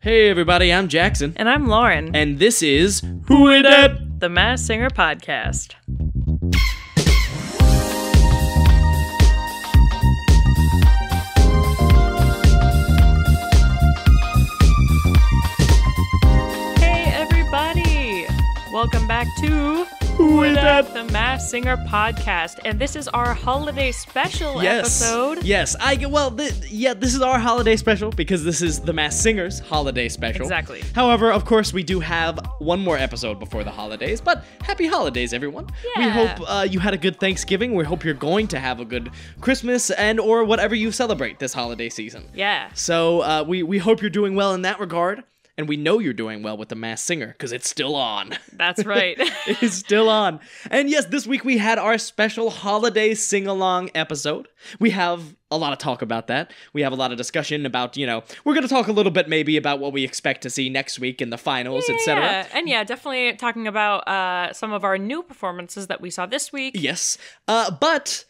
Hey everybody, I'm Jackson. And I'm Lauren. And this is Who It At? The Masked Singer Podcast. Hey everybody! Welcome back to Who It At? The Masked Singer Podcast. And this is our holiday special episode. Yes. This is our holiday special because this is the Masked Singer's holiday special. Exactly. However, of course, we do have one more episode before the holidays, but happy holidays, everyone. Yeah. We hope you had a good Thanksgiving. We hope you're going to have a good Christmas and or whatever you celebrate this holiday season. Yeah. So we hope you're doing well in that regard. And we know you're doing well with The Masked Singer, because it's still on. That's right. It is still on. And yes, this week we had our special holiday sing-along episode. We have a lot of talk about that. We have a lot of discussion about, we're going to talk a little bit maybe about what we expect to see next week in the finals, etc. Yeah, and definitely talking about some of our new performances that we saw this week. Yes, but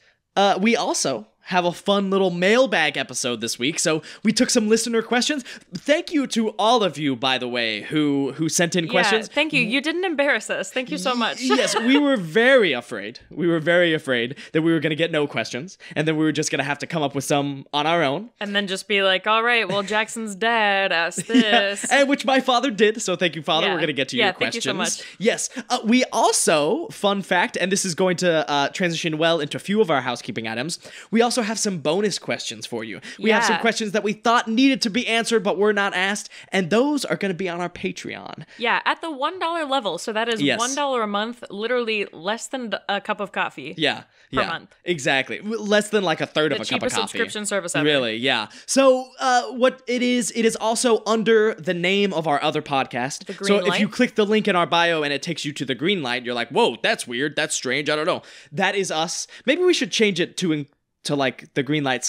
we also have a fun little mailbag episode this week. So we took some listener questions. Thank you to all of you, by the way, who sent in questions. Thank you. You didn't embarrass us. Thank you so much. Yes, we were very afraid. We were very afraid that we were going to get no questions, and then we were just going to have to come up with some on our own. And then just be like, all right, well, Jackson's dad asked this. Yeah, and which my father did, so thank you, Father. Yeah. We're going to get to your questions. Thank you so much. Yes, we also, fun fact, and this is going to transition well into a few of our housekeeping items, we also have some bonus questions for you. We have some questions that we thought needed to be answered but were not asked, and those are going to be on our Patreon. Yeah, at the $1 level, so that is $1 a month, literally less than a cup of coffee. Per month. Exactly. Less than like a third of a cup of coffee. The cheapest subscription service ever. Really, yeah. So what it is also under the name of our other podcast. The Green Light. If you click the link in our bio and it takes you to the Green Light, you're like, whoa, that's weird, that's strange, I don't know. That is us. Maybe we should change it to like the Green Light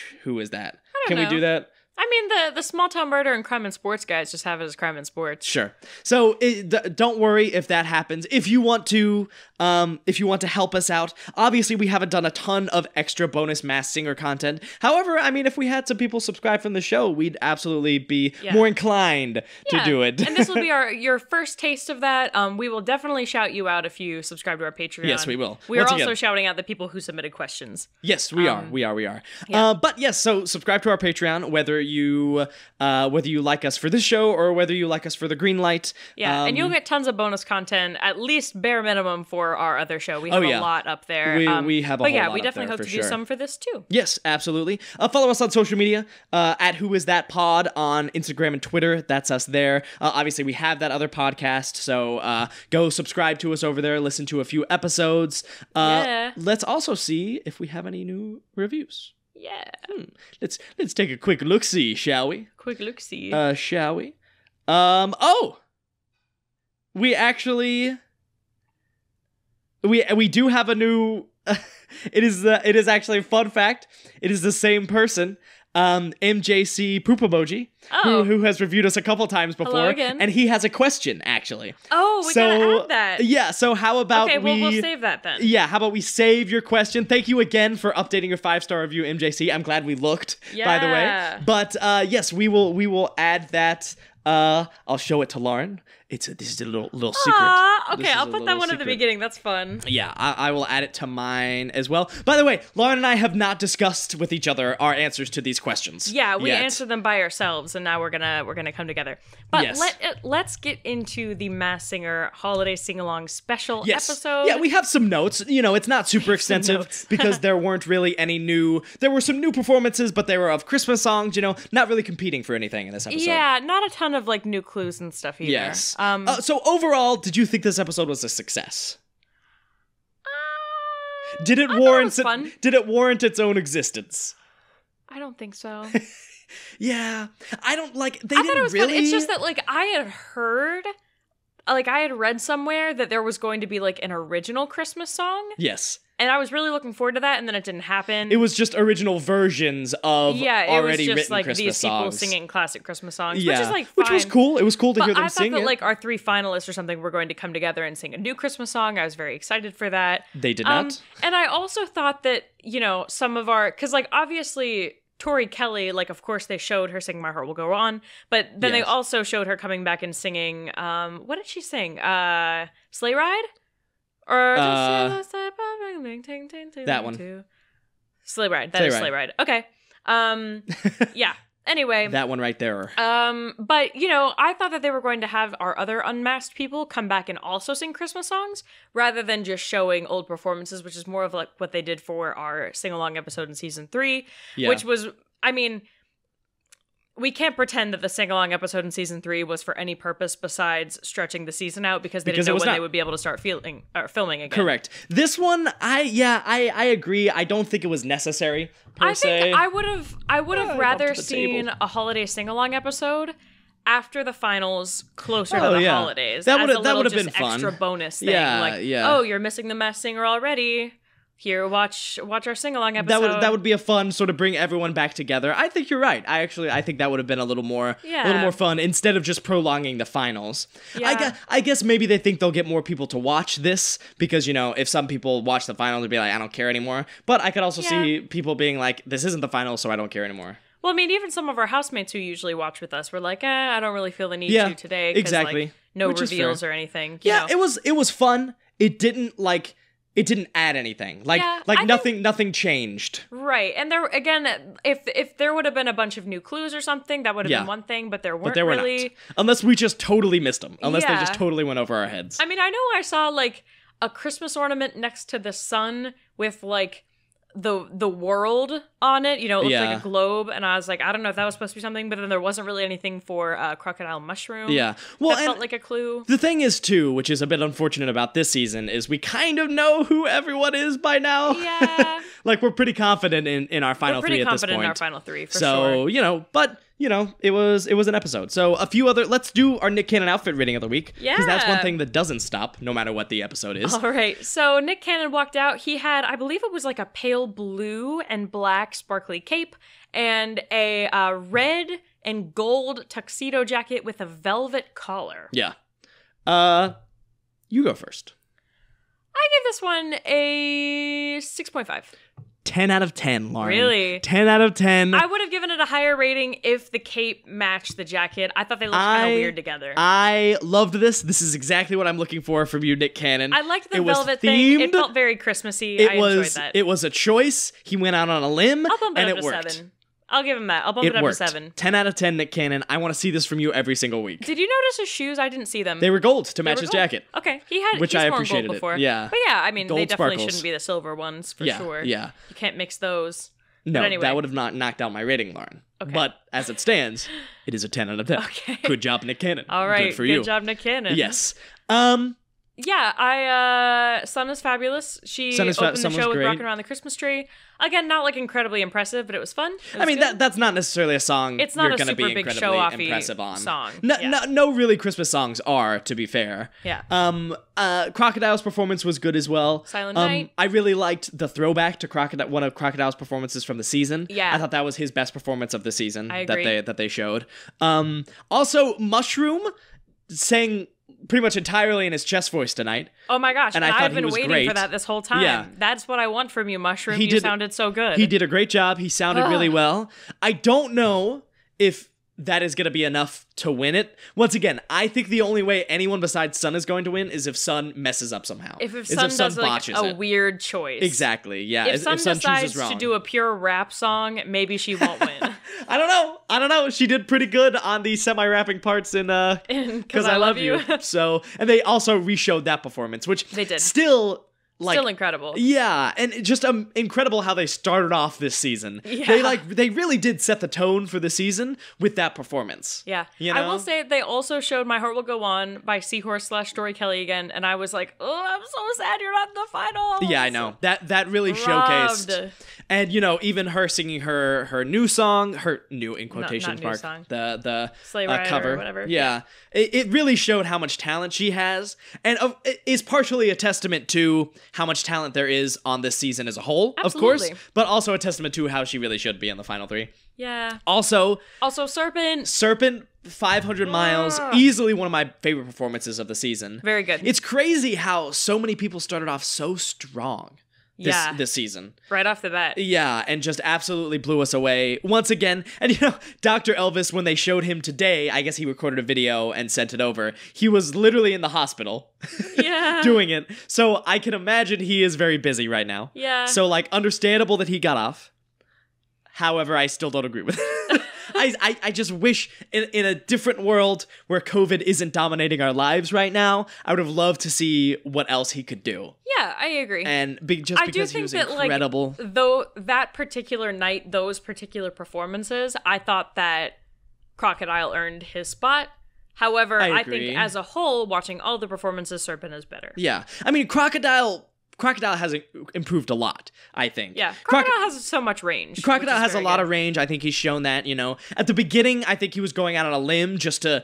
/ Who Is That? Can we do that? I mean, the Small Town Murder and Crime and Sports guys just have it as Crime and Sports. Sure. So don't worry if that happens. If you want to help us out, obviously we haven't done a ton of extra bonus Masked Singer content. However, I mean, if we had some people subscribe from the show, we'd absolutely be more inclined to do it. And this will be your first taste of that. We will definitely shout you out if you subscribe to our Patreon. Yes, we will. We are also shouting out the people who submitted questions. Yes, we are. We are. Yeah. But yes, so subscribe to our Patreon, whether you like us for this show or whether you like us for the Green Light. Yeah, and you'll get tons of bonus content, at least bare minimum for our other show. We have a lot up there. We have a whole lot we up definitely there, hope to for do some for this too. Yes, absolutely. Follow us on social media at Who Is That Pod on Instagram and Twitter. That's us there. Obviously, we have that other podcast, so go subscribe to us over there. Listen to a few episodes. Let's also see if we have any new reviews. Yeah. Let's take a quick look-see, shall we? Quick look-see. Shall we? We actually we do have a new it is actually a fun fact. It is the same person. MJC Poop Emoji, who has reviewed us a couple times before. Hello again. And he has a question, actually. Oh, we gotta add that. Yeah, so how about we'll save that then. Yeah, how about we save your question? Thank you again for updating your 5-star review, MJC. I'm glad we looked, by the way. But yes, we will add that. I'll show it to Lauren. This is a little secret. Okay, I'll put that one at the beginning. That's fun. Yeah, I will add it to mine as well. By the way, Lauren and I have not discussed with each other our answers to these questions. Yeah, we answered them by ourselves, and now we're gonna come together. But let's get into the Masked Singer holiday sing-along special episode. Yeah, we have some notes. It's not super extensive because there weren't really any new. There were some new performances, but they were of Christmas songs. Not really competing for anything in this episode. Yeah, not a ton of like new clues and stuff either. Yes. So overall, did you think this episode was a success? Did it warrant its own existence? I don't think so. Yeah, I don't like. I thought it was fun. It's just that I had read somewhere that there was going to be like an original Christmas song. Yes. And I was really looking forward to that, and then it didn't happen. It was just original versions of already written like Christmas these people songs. Singing classic Christmas songs, yeah. which is like fine. Which was cool. It was cool to hear them sing I thought that our 3 finalists or something were going to come together and sing a new Christmas song. I was very excited for that. They did not. And I also thought that, some of our, because obviously Tori Kelly, like, of course they showed her singing My Heart Will Go On, but then they also showed her coming back and singing, what did she sing? Sleigh Ride? Or that one. Sleigh Ride. That is Sleigh Ride. Okay. Yeah. Anyway. That one right there. But, you know, I thought that they were going to have our other unmasked people come back and also sing Christmas songs, rather than just showing old performances, which is more of like what they did for our sing-along episode in season 3, which was, I mean, we can't pretend that the sing-along episode in season 3 was for any purpose besides stretching the season out, because they didn't know when they would be able to start filming again. Correct. This one, I agree. I don't think it was necessary. I think I would have rather seen a holiday sing-along episode after the finals, closer to the holidays. That would have been fun. Extra bonus thing. Oh, you're missing the Masked Singer already. Here, watch our sing-along episode. That would be a fun sort of bring everyone back together. I think you're right. I think that would have been a little more fun instead of just prolonging the finals. Yeah. I guess maybe they think they'll get more people to watch this because, you know, if some people watch the finals, they'd be like, I don't care anymore. But I could also see people being like, this isn't the finals, so I don't care anymore. Well, I mean, even some of our housemates who usually watch with us were like, I don't really feel the need to today. Exactly. Like, no reveals or anything. You know? It was fun. It didn't add anything. Nothing changed. Right. And there again, if there would have been a bunch of new clues or something, that would have been one thing, but there weren't really. Not. Unless we just totally missed them. Unless they just totally went over our heads. I mean, I know I saw like a Christmas ornament next to the sun with like the world on it, you know, it looked like a globe, and I was like, I don't know if that was supposed to be something, but then there wasn't really anything for crocodile mushroom. Yeah. Well, that felt like a clue. The thing is, too, which is a bit unfortunate about this season, is we kind of know who everyone is by now. Yeah. Like, we're pretty confident in our final three at this point. We're pretty confident in our final three, for sure. So, you know, but... You know, it was an episode. So let's do our Nick Cannon outfit rating of the week. Yeah. Because that's one thing that doesn't stop, no matter what the episode is. All right. So Nick Cannon walked out. He had, I believe it was like a pale blue and black sparkly cape and a red and gold tuxedo jacket with a velvet collar. Yeah. You go first. I give this one a 6.5. 10 out of 10, Lauren. Really? 10 out of 10. I would have given it a higher rating if the cape matched the jacket. I thought they looked kind of weird together. I loved this. This is exactly what I'm looking for from you, Nick Cannon. I liked the velvet thing. It felt very Christmassy. I enjoyed that. It was a choice. He went out on a limb, and it worked. 7. I'll give him that. I'll bump it up to 7. 10 out of 10, Nick Cannon. I want to see this from you every single week. Did you notice his shoes? I didn't see them. They were gold to match his jacket. Okay. Which I appreciated before. Yeah. But yeah, I mean, gold they definitely sparkles. shouldn't be the silver ones for sure. Yeah. You can't mix those. No, anyway. That would have not knocked down my rating, Lauren. Okay. But as it stands, it is a 10 out of 10. Okay. Good job, Nick Cannon. All right. Good for you. Good job, Nick Cannon. Yes. Yeah, Sun is fabulous. She opened the show with Rockin' Around the Christmas Tree. Again, not like incredibly impressive, but it was fun. I mean, that's not necessarily a song it's not you're going to be big incredibly impressive on. Song. No really Christmas songs are, to be fair. Yeah. Crocodile's performance was good as well. Silent Night. I really liked the throwback to one of Crocodile's performances from the season. Yeah. I thought that was his best performance of the season. I agree. That they showed. Also, Mushroom sang pretty much entirely in his chest voice tonight. Oh my gosh, and I've been waiting for that this whole time. Yeah. That's what I want from you, Mushroom. You sounded so good. He did a great job. He sounded really well. I don't know if that is going to be enough to win it. Once again, I think the only way anyone besides Sun is going to win is if Sun messes up somehow. If Sun does like a weird choice. Exactly, yeah. If Sun decides to do a pure rap song, maybe she won't win. I don't know. She did pretty good on the semi-rapping parts in Cause I Love You. So, and they also re-showed that performance, which they did. Still incredible. Yeah, and just incredible how they started off this season. Yeah. They really did set the tone for the season with that performance. Yeah. You know? I will say they also showed My Heart Will Go On by Seahorse / Tori Kelly again, and I was like, oh, I'm so sad you're not in the finals. Yeah, I know. That really showcased. And, you know, even her singing her new song, her new in quotation marks, the Sleigh Ride cover. Or whatever. Yeah. It really showed how much talent she has, and it is partially a testament to how much talent there is on this season as a whole, Absolutely. Of course, but also a testament to how she really should be in the final 3. Yeah. Also Serpent. 500 miles, easily one of my favorite performances of the season. Very good. It's crazy how so many people started off so strong. this season. Right off the bat. Yeah, and just absolutely blew us away once again. And Dr. Elvis, when they showed him today, I guess he recorded a video and sent it over. He was literally in the hospital Yeah. doing it. So I can imagine he is very busy right now. Yeah. So understandable that he got off. However, I still don't agree with it. I just wish in a different world where COVID isn't dominating our lives right now, I would have loved to see what else he could do. Yeah, I agree. And I because do he think was that, incredible. though that particular night, those particular performances, I thought that Crocodile earned his spot. However, I I agree. think as a whole, watching all the performances, Serpent is better. Yeah. I mean, Crocodile has improved a lot, I think. Yeah, Crocodile has so much range. Crocodile has a lot of range. I think he's shown that, At the beginning, I think he was going out on a limb just to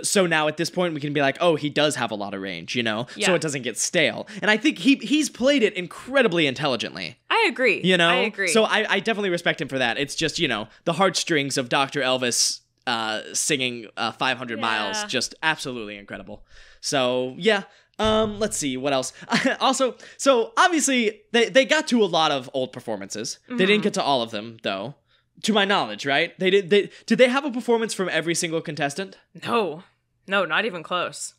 so now at this point we can be like, oh, he does have a lot of range, so Yeah. it doesn't get stale. And I think he's played it incredibly intelligently. I agree. I agree. So I definitely respect him for that. It's just, the heartstrings of Dr. Elvis singing 500 Miles, just absolutely incredible. So, yeah. Let's see what else. Also, so obviously they got to a lot of old performances. They didn't get to all of them though, to my knowledge, right? Did they have a performance from every single contestant? No, not even close.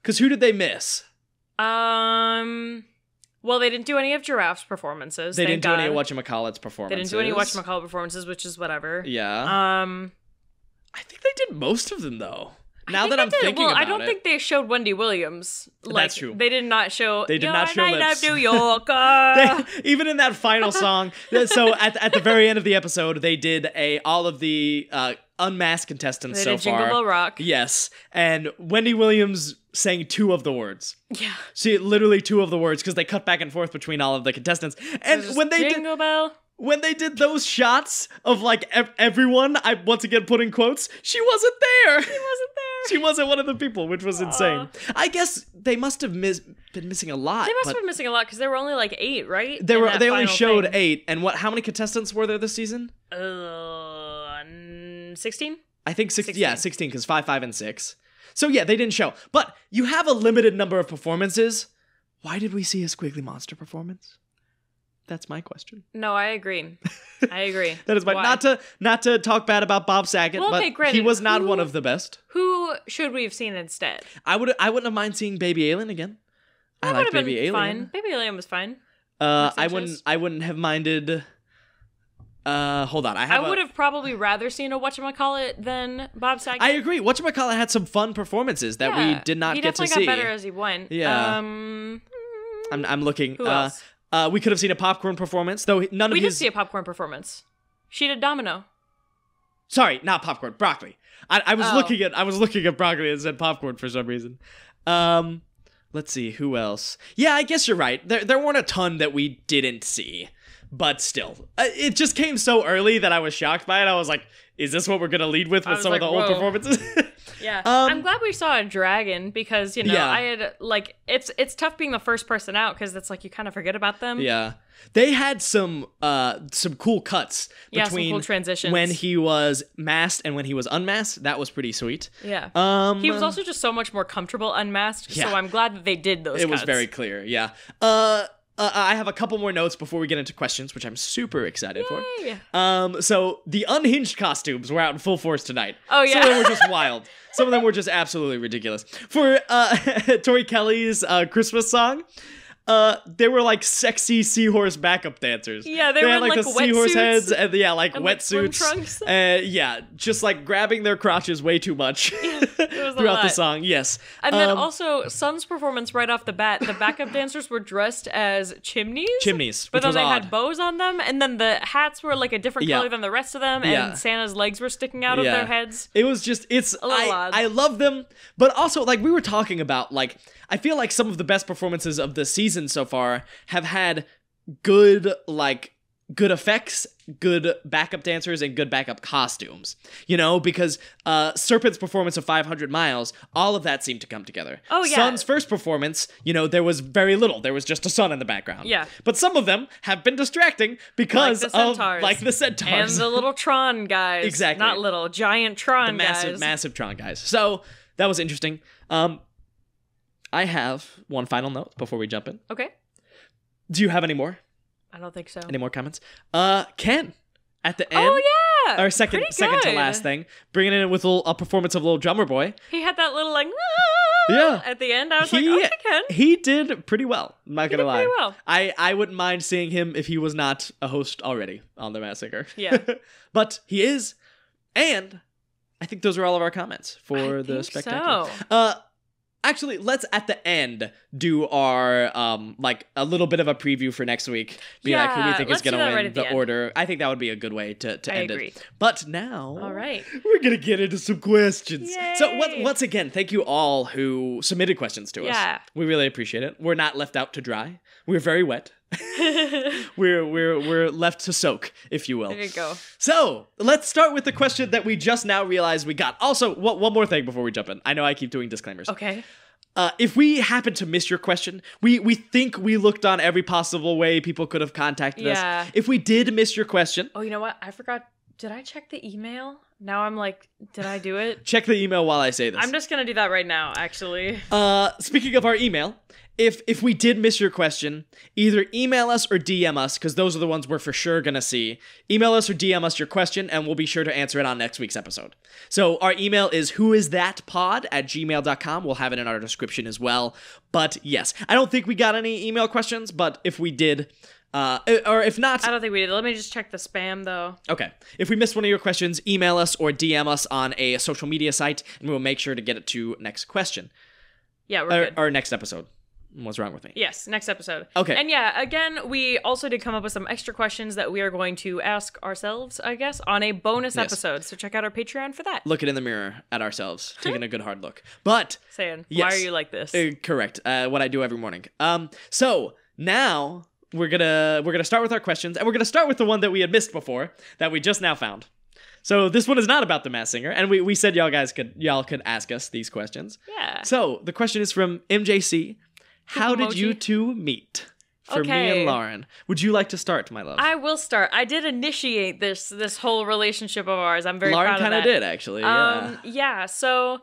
Because who did they miss? Well, they didn't do any of Giraffe's performances. They didn't do any of God. Whatchamacallit's performances. They didn't do any Whatchamacallit performances, which is whatever. Yeah. I think they did most of them though. Now that I'm thinking about it. I don't think they showed Wendy Williams. That's true. They did not show. They did not show Night lips. of New York. Even in that final song. So at the very end of the episode, they did all of the unmasked contestants They so did Jingle far. Bell Rock. Yes, and Wendy Williams sang 2 of the words. Yeah. See, literally 2 of the words because they cut back and forth between all of the contestants. And Just when they did. Jingle Bell. When they did those shots of everyone, I once again put in quotes, she wasn't there. She wasn't there. She wasn't one of the people, which was insane. I guess they must have been missing a lot. They must have been missing a lot because there were only 8, right? They in were. that They only final showed thing. 8. And how many contestants were there this season? 16? I think 16. 16. Yeah, 16 because 5, 5, and 6. So yeah, they didn't show. But you have a limited number of performances. Why did we see a Squiggly Monster performance? That's my question. No, I agree. I agree. That is my Why? not to talk bad about Bob Saget, Well, okay, but granted, he was not who- one of the best. Who should we have seen instead? I wouldn't have mind seeing Baby Alien again. I That like would have Baby been Alien. fine. Baby Alien was fine. I Sanchez. wouldn't have minded. Hold on. I would have probably rather seen a Whatchamacallit than Bob Saget. I agree. Whatchamacallit had some fun performances that we did not get to see. He definitely got better as he went. Yeah. I'm looking. Who else? We could have seen a popcorn performance, though none of We did his. see a popcorn performance. She did Domino. Sorry, not popcorn. Broccoli. I was Oh. looking at broccoli and said popcorn for some reason. Let's see who else. Yeah, I guess you're right. There weren't a ton that we didn't see, but still, it just came so early that I was shocked by it. I was like, "Is this what we're gonna lead with was some like, of the old whoa. performances?" Yeah. I'm glad we saw a dragon because, Yeah. I had it's tough being the first person out because it's like you kind of forget about them. Yeah. They had some cool cuts Yeah, some between cool transitions. when he was masked and when he was unmasked. That was pretty sweet. Yeah. He was also just so much more comfortable unmasked, Yeah. so I'm glad that they did those It was cuts. very clear. Yeah. I have a couple more notes before we get into questions, which I'm super excited Yay. for. So the unhinged costumes were out in full force tonight. Oh, yeah. Some of them were just wild. Some of them were just absolutely ridiculous. For Tori Kelly's Christmas song, they were like sexy seahorse backup dancers. Yeah, they were had in, like the like, seahorse wetsuits heads and and, like, swim wetsuits. trunks. Yeah, just like grabbing their crotches way too much was a throughout the lot. song. Yes. And then also, Sun's performance right off the bat, the backup dancers were dressed as chimneys. Chimneys, But which then was they odd. had bows on them, and then the hats were like a different Yeah. color than the rest of them, Yeah. and Santa's legs were sticking out of Yeah. their heads. It was just, it's, A little odd. I love them, but also, like, we were talking about, like, I feel like some of the best performances of the season so far have had good effects, good backup dancers, and good backup costumes, because Serpent's performance of 500 Miles, all of that seemed to come together. Oh, yeah. Sun's first performance, there was very little. There was just a sun in the background. Yeah. But some of them have been distracting because Like the of, centaurs. like the centaurs. And the little Tron guys. Exactly. Not little, giant Tron massive, guys. massive Tron guys. So that was interesting. I have one final note before we jump in. Okay. Do you have any more? I don't think so. Any more comments? Ken, at the end. Oh yeah. Our second to last thing, bringing in with a performance of Little Drummer Boy. He had that little like Yeah. at the end. I was like, okay, Ken. He did pretty well. I'm not gonna lie. Pretty well. I wouldn't mind seeing him if he was not a host already on The Masked Singer. Yeah. But he is, and I think those are all of our comments for the spectacular. So. Actually, let's at the end do our like a little bit of a preview for next week. Be like who we think is gonna win the order. I think that would be a good way to end it. But now, all right, we're gonna get into some questions. Yay. So once again, thank you all who submitted questions to us. Yeah, we really appreciate it. We're not left out to dry. We're very wet. we're left to soak, if you will. There you go. So let's start with the question that we just now realized we got. Also, one more thing before we jump in. I know I keep doing disclaimers. Okay. If we happen to miss your question, we think we looked on every possible way people could have contacted us. If we did miss your question, oh, you know what? I forgot. Did I check the email? Now I'm like, did I do it? Check the email while I say this. I'm just gonna do that right now, actually. Speaking of our email, if we did miss your question, either email us or DM us, because those are the ones we're for sure gonna see. Email us or DM us your question, and we'll be sure to answer it on next week's episode. So our email is whoisthatpod@gmail.com. We'll have it in our description as well. But yes, I don't think we got any email questions, but if we did, or if not, I don't think we did. Let me just check the spam though. Okay. If we missed one of your questions, email us or DM us on a social media site, and we'll make sure to get it to next question. Yeah, we're good. Or next episode. What's wrong with me? Yes, next episode. Okay. And yeah, again, we also did come up with some extra questions that we are going to ask ourselves, I guess, on a bonus episode. So check out our Patreon for that. Looking in the mirror at ourselves, taking a good hard look. But saying, yes, why are you like this? Correct. What I do every morning. So now we're gonna start with our questions, and we're gonna start with the one that we had missed before, that we just now found. So this one is not about the Masked Singer, and we said y'all could ask us these questions. Yeah. So the question is from MJC. How did you two meet? For me and Lauren. Would you like to start, my love? I will start. I did initiate this whole relationship of ours. I'm very proud of that. Lauren kind of did, actually. Yeah. So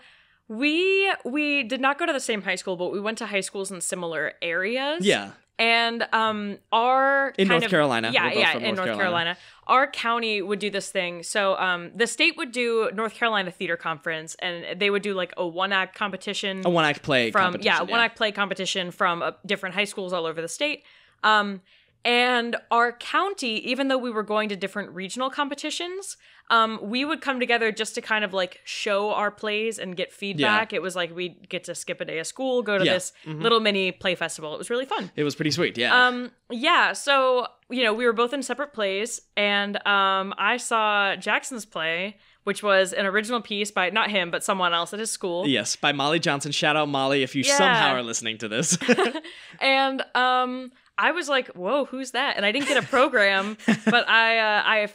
we did not go to the same high school, but we went to high schools in similar areas. Yeah. And in North Carolina. In North Carolina. Our county would do this thing. So the state would do North Carolina Theater Conference, and they would do like a one-act competition. A one-act play competition. Yeah, one-act play competition from different high schools all over the state. And our county, even though we were going to different regional competitions, we would come together just to kind of like show our plays and get feedback. Yeah. It was like we'd get to skip a day of school, go to this little mini play festival. It was really fun. It was pretty sweet, yeah. Yeah, so, we were both in separate plays, and I saw Jackson's play, which was an original piece by, not him, but someone else at his school. Yes, by Molly Johnson. Shout out Molly if you somehow are listening to this. And I was like, whoa, who's that? And I didn't get a program, but I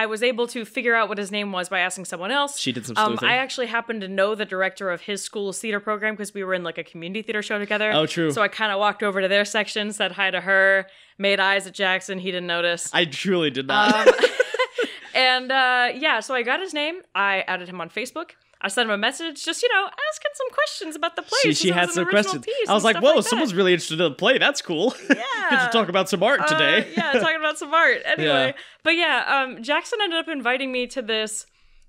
was able to figure out what his name was by asking someone else. She did some sleuthing. I actually happened to know the director of his school's theater program because we were in like a community theater show together. Oh, true. So I kind of walked over to their section, said hi to her, made eyes at Jackson. He didn't notice. I truly did not. And so I got his name. I added him on Facebook. I sent him a message, just, asking some questions about the play. She had some questions. I was like, whoa, someone's really interested in the play. That's cool. Yeah. Get to talk about some art today. Talking about some art. Anyway. Yeah. But Jackson ended up inviting me to this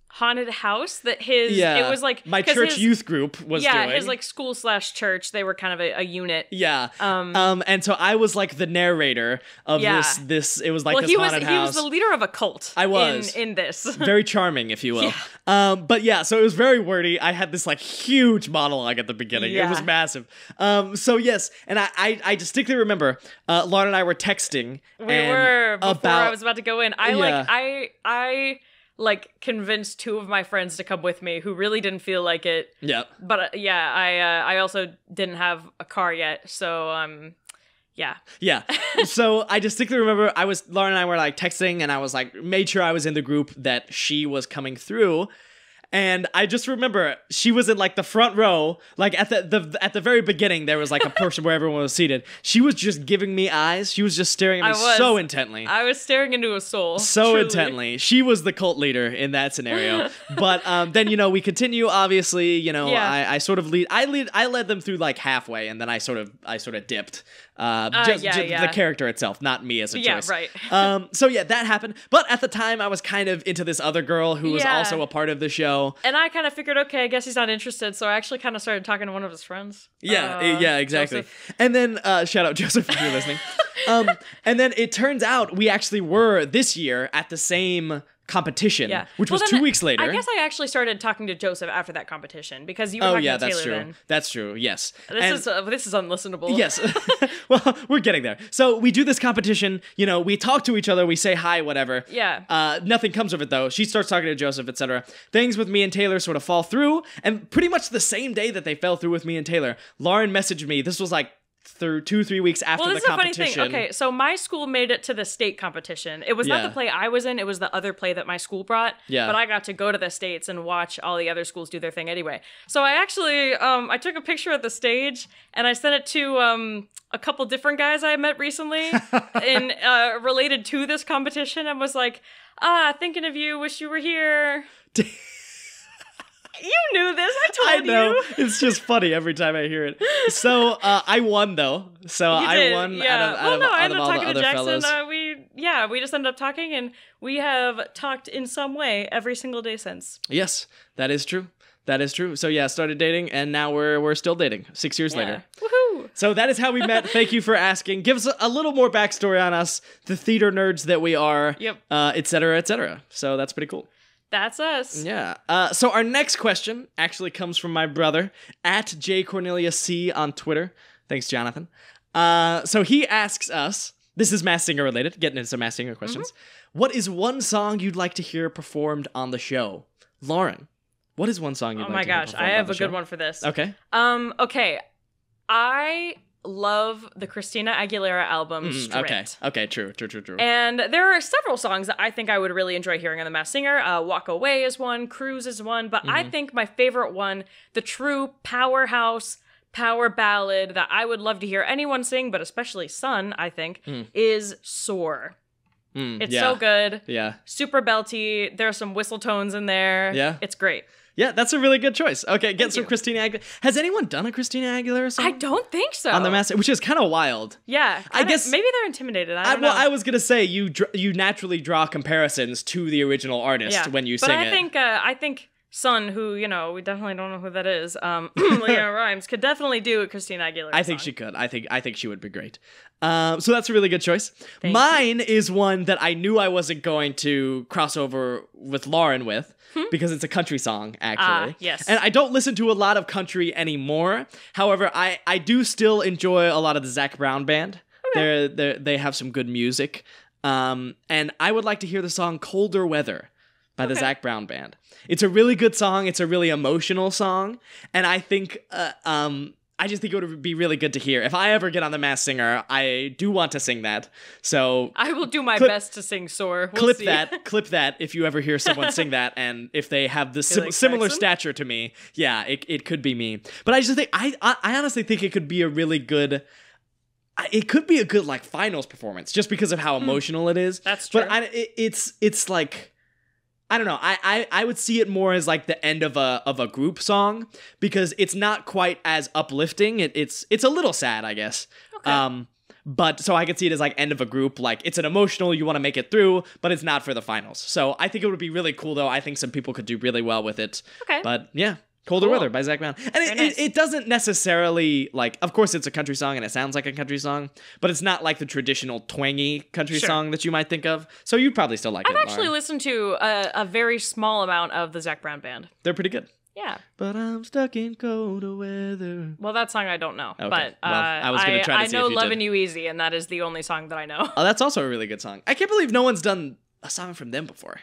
haunted house that it was like my church youth group was doing. His like school/church, they were kind of a unit. Yeah. And so I was like the narrator of this it was like this haunted house. He was the leader of a cult. I was in this. Very charming, if you will. But yeah, so it was very wordy. I had this like huge monologue at the beginning. It was massive. So yes, and I distinctly remember Lauren and I were texting. We were before I was about to go in. I convinced two of my friends to come with me who really didn't feel like it. Yeah. But I also didn't have a car yet, so yeah. Yeah. So I distinctly remember Lauren and I were like texting, and I was like, made sure I was in the group that she was coming through. And I just remember she was in like the front row, like at the very beginning, there was like a portion where everyone was seated. She was just giving me eyes. She was just staring at me so intently. I was staring into a soul. So truly. Intently. She was the cult leader in that scenario. But then, we continue, obviously, I sort of I led them through like halfway, and then I sort of dipped. Yeah. The character itself, not me as a choice. Yeah, right. So yeah, that happened. But at the time, I was kind of into this other girl who was Yeah. also a part of the show. And I kind of figured, okay, I guess he's not interested, so I actually kind of started talking to one of his friends. Yeah, exactly. Joseph. And then shout out Joseph if you're listening. And then it turns out we actually were this year at the same competition, Yeah. which Well, was then 2 weeks later. I guess I actually started talking to Joseph after that competition because you were talking to that's Taylor true. then. That's true. Yes. This is unlistenable. Yes. Well, we're getting there. So we do this competition, we talk to each other, we say hi, whatever. Yeah. Nothing comes of it though. She starts talking to Joseph, etc. Things with me and Taylor sort of fall through, and pretty much the same day that they fell through with me and Taylor, Lauren messaged me. This was like 2-3 weeks after Well, the this is a funny competition. thing. Okay, so my school made it to the state competition. It was not Yeah. the play I was in, it was the other play that my school brought. Yeah. But I got to go to the States and watch all the other schools do their thing anyway. So I actually, I took a picture of the stage and I sent it to a couple different guys I met recently in related to this competition and was like, thinking of you, wish you were here. You knew this. I told know. you. It's just funny every time I hear it. So I won though. So You I did, won yeah. out of I all ended the up talking other to Jackson. fellas. We just ended up talking, and we have talked in some way every single day since. Yes, that is true. That is true. So yeah, started dating, and now we're still dating 6 years later. Woohoo! So that is how we met. Thank you for asking. Give us a little more backstory on us, the theater nerds that we are, Yep. et cetera, et cetera. So that's pretty cool. That's us. Yeah. So our next question actually comes from my brother at JCorneliusC on Twitter. Thanks, Jonathan. So he asks us, this is Masked Singer related, getting into some Masked Singer questions. What is one song you'd like to hear performed on the show? Lauren, what is one song you'd Oh like my to hear gosh, performed I on have the a show? good one for this. Okay. Okay. I love the Christina Aguilera album Straight. Okay, true. And there are several songs that I think I would really enjoy hearing on The Masked Singer. Walk Away is one, Cruise is one, but I think my favorite one, the true powerhouse power ballad that I would love to hear anyone sing, but especially Sun, I think, is Soar. It's so good. Yeah. Super belty. There are some whistle tones in there. Yeah. It's great. Yeah, that's a really good choice. Okay, get Thank some you. Christina Aguilera. Has anyone done a Christina Aguilera song? I don't think so. On the Masked, which is kind of wild. Yeah. I guess- maybe they're intimidated. I don't know. Well, I was gonna say you naturally draw comparisons to the original artist when you sing but it. I think Sun, who, we definitely don't know who that is, Leah Rhymes, could definitely do a Christina Aguilera I think song. she could. I think she would be great. So that's a really good choice. Thank Mine is one that I knew I wasn't going to cross over with Lauren with because it's a country song, actually. Yes. And I don't listen to a lot of country anymore. However, I do still enjoy a lot of the Zac Brown Band. They have some good music. And I would like to hear the song Colder Weather by the Zac Brown Band. It's a really good song. It's a really emotional song. And I think, I just think it would be really good to hear. If I ever get on The Masked Singer, I do want to sing that. So I will do my best to sing Soar. We'll clip see. clip that if you ever hear someone sing that, and if they have the Felix similar Jackson? stature to me, yeah, it could be me. But I just think, I honestly think it could be a really good... It could be a good, like, finals performance, just because of how emotional it is. That's true. But it's like... I don't know. I would see it more as like the end of a group song, because it's not quite as uplifting. It's a little sad, I guess. Okay. But so I could see it as like end of a group. Like, it's an emotional, you want to make it through, but it's not for the finals. So I think it would be really cool, though. I think some people could do really well with it. Okay. But yeah. Colder Cool. Weather by Zac Brown. And Very nice. it doesn't necessarily, like, of course it's a country song and it sounds like a country song, but it's not like the traditional twangy country Sure. song that you might think of. So you'd probably still like I've it, actually Lauren. listened to a very small amount of the Zac Brown Band. They're pretty good. Yeah. But I'm stuck in colder weather. Well, that song I don't know. Okay. But Well, I was gonna try to I see know if you Lovin' did. You Easy, and that is the only song that I know. Oh, that's also a really good song. I can't believe no one's done a song from them before.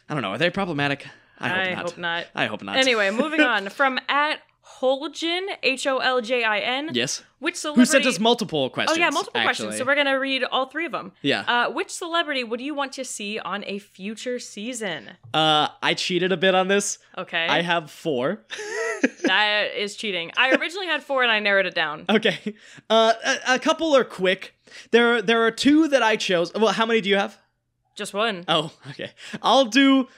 I don't know. Are they problematic? I hope not. I hope not. Anyway, moving on. From at Holjin, Holjin. Yes. Which celebrity... Who sent us multiple questions? Oh, yeah, multiple questions. actually. So we're going to read all three of them. Yeah. Which celebrity would you want to see on a future season? I cheated a bit on this. Okay. I have 4. That is cheating. I originally had 4 and I narrowed it down. Okay. A couple are quick. There are 2 that I chose. Well, how many do you have? Just one. Oh, okay. I'll do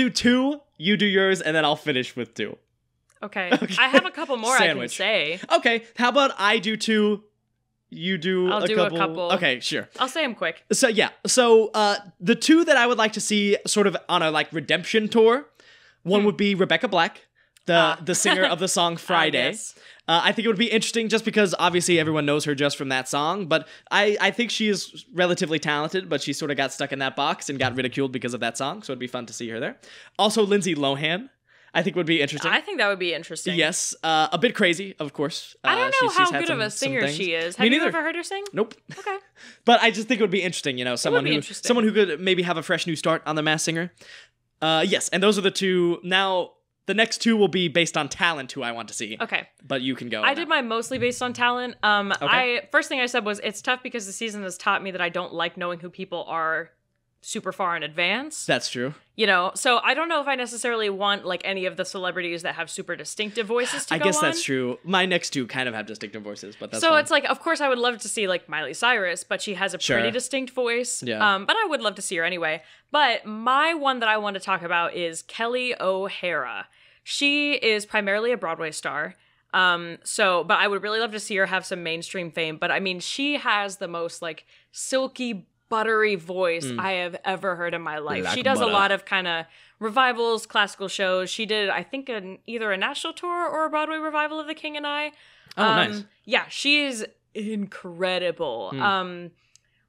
2, you do yours, and then I'll finish with 2. Okay. I have a couple more Sandwich. I can say. Okay, how about I do 2, you do I'll a do couple? a couple. Okay, sure. I'll say them quick. So yeah, so the two that I would like to see sort of on a like redemption tour, one would be Rebecca Black, the singer of the song Friday. Yes. I think it would be interesting just because obviously everyone knows her just from that song, but I think she is relatively talented, but she sort of got stuck in that box and got ridiculed because of that song, so it'd be fun to see her there. Also, Lindsay Lohan, I think would be interesting. I think that would be interesting. Yes, a bit crazy, of course. I don't know she's how had good of a some singer things. she is. Me Have you neither. ever heard her sing? Nope. Okay. But I just think it would be interesting, you know, someone be who interesting. someone who could maybe have a fresh new start on The Masked Singer. Yes, and those are the two. Now, the next two will be based on talent who I want to see. Okay. But you can go. I now. did mine mostly based on talent. I first thing I said was it's tough because the season has taught me that I don't like knowing who people are super far in advance. That's true. You know, so I don't know if I necessarily want like any of the celebrities that have super distinctive voices to I go guess on. that's true. My next two kind of have distinctive voices, but that's So fine. it's like, of course, I would love to see like Miley Cyrus, but she has a Sure. pretty distinct voice. Yeah. But I would love to see her anyway. But my one that I want to talk about is Kelly O'Hara. She is primarily a Broadway star. But I would really love to see her have some mainstream fame. But I mean, she has the most like silky, buttery voice I have ever heard in my life. Like She does butter. a lot of kind of revivals, classical shows. She did, I think, either a national tour or a Broadway revival of The King and I. Oh, nice. Yeah, she's incredible.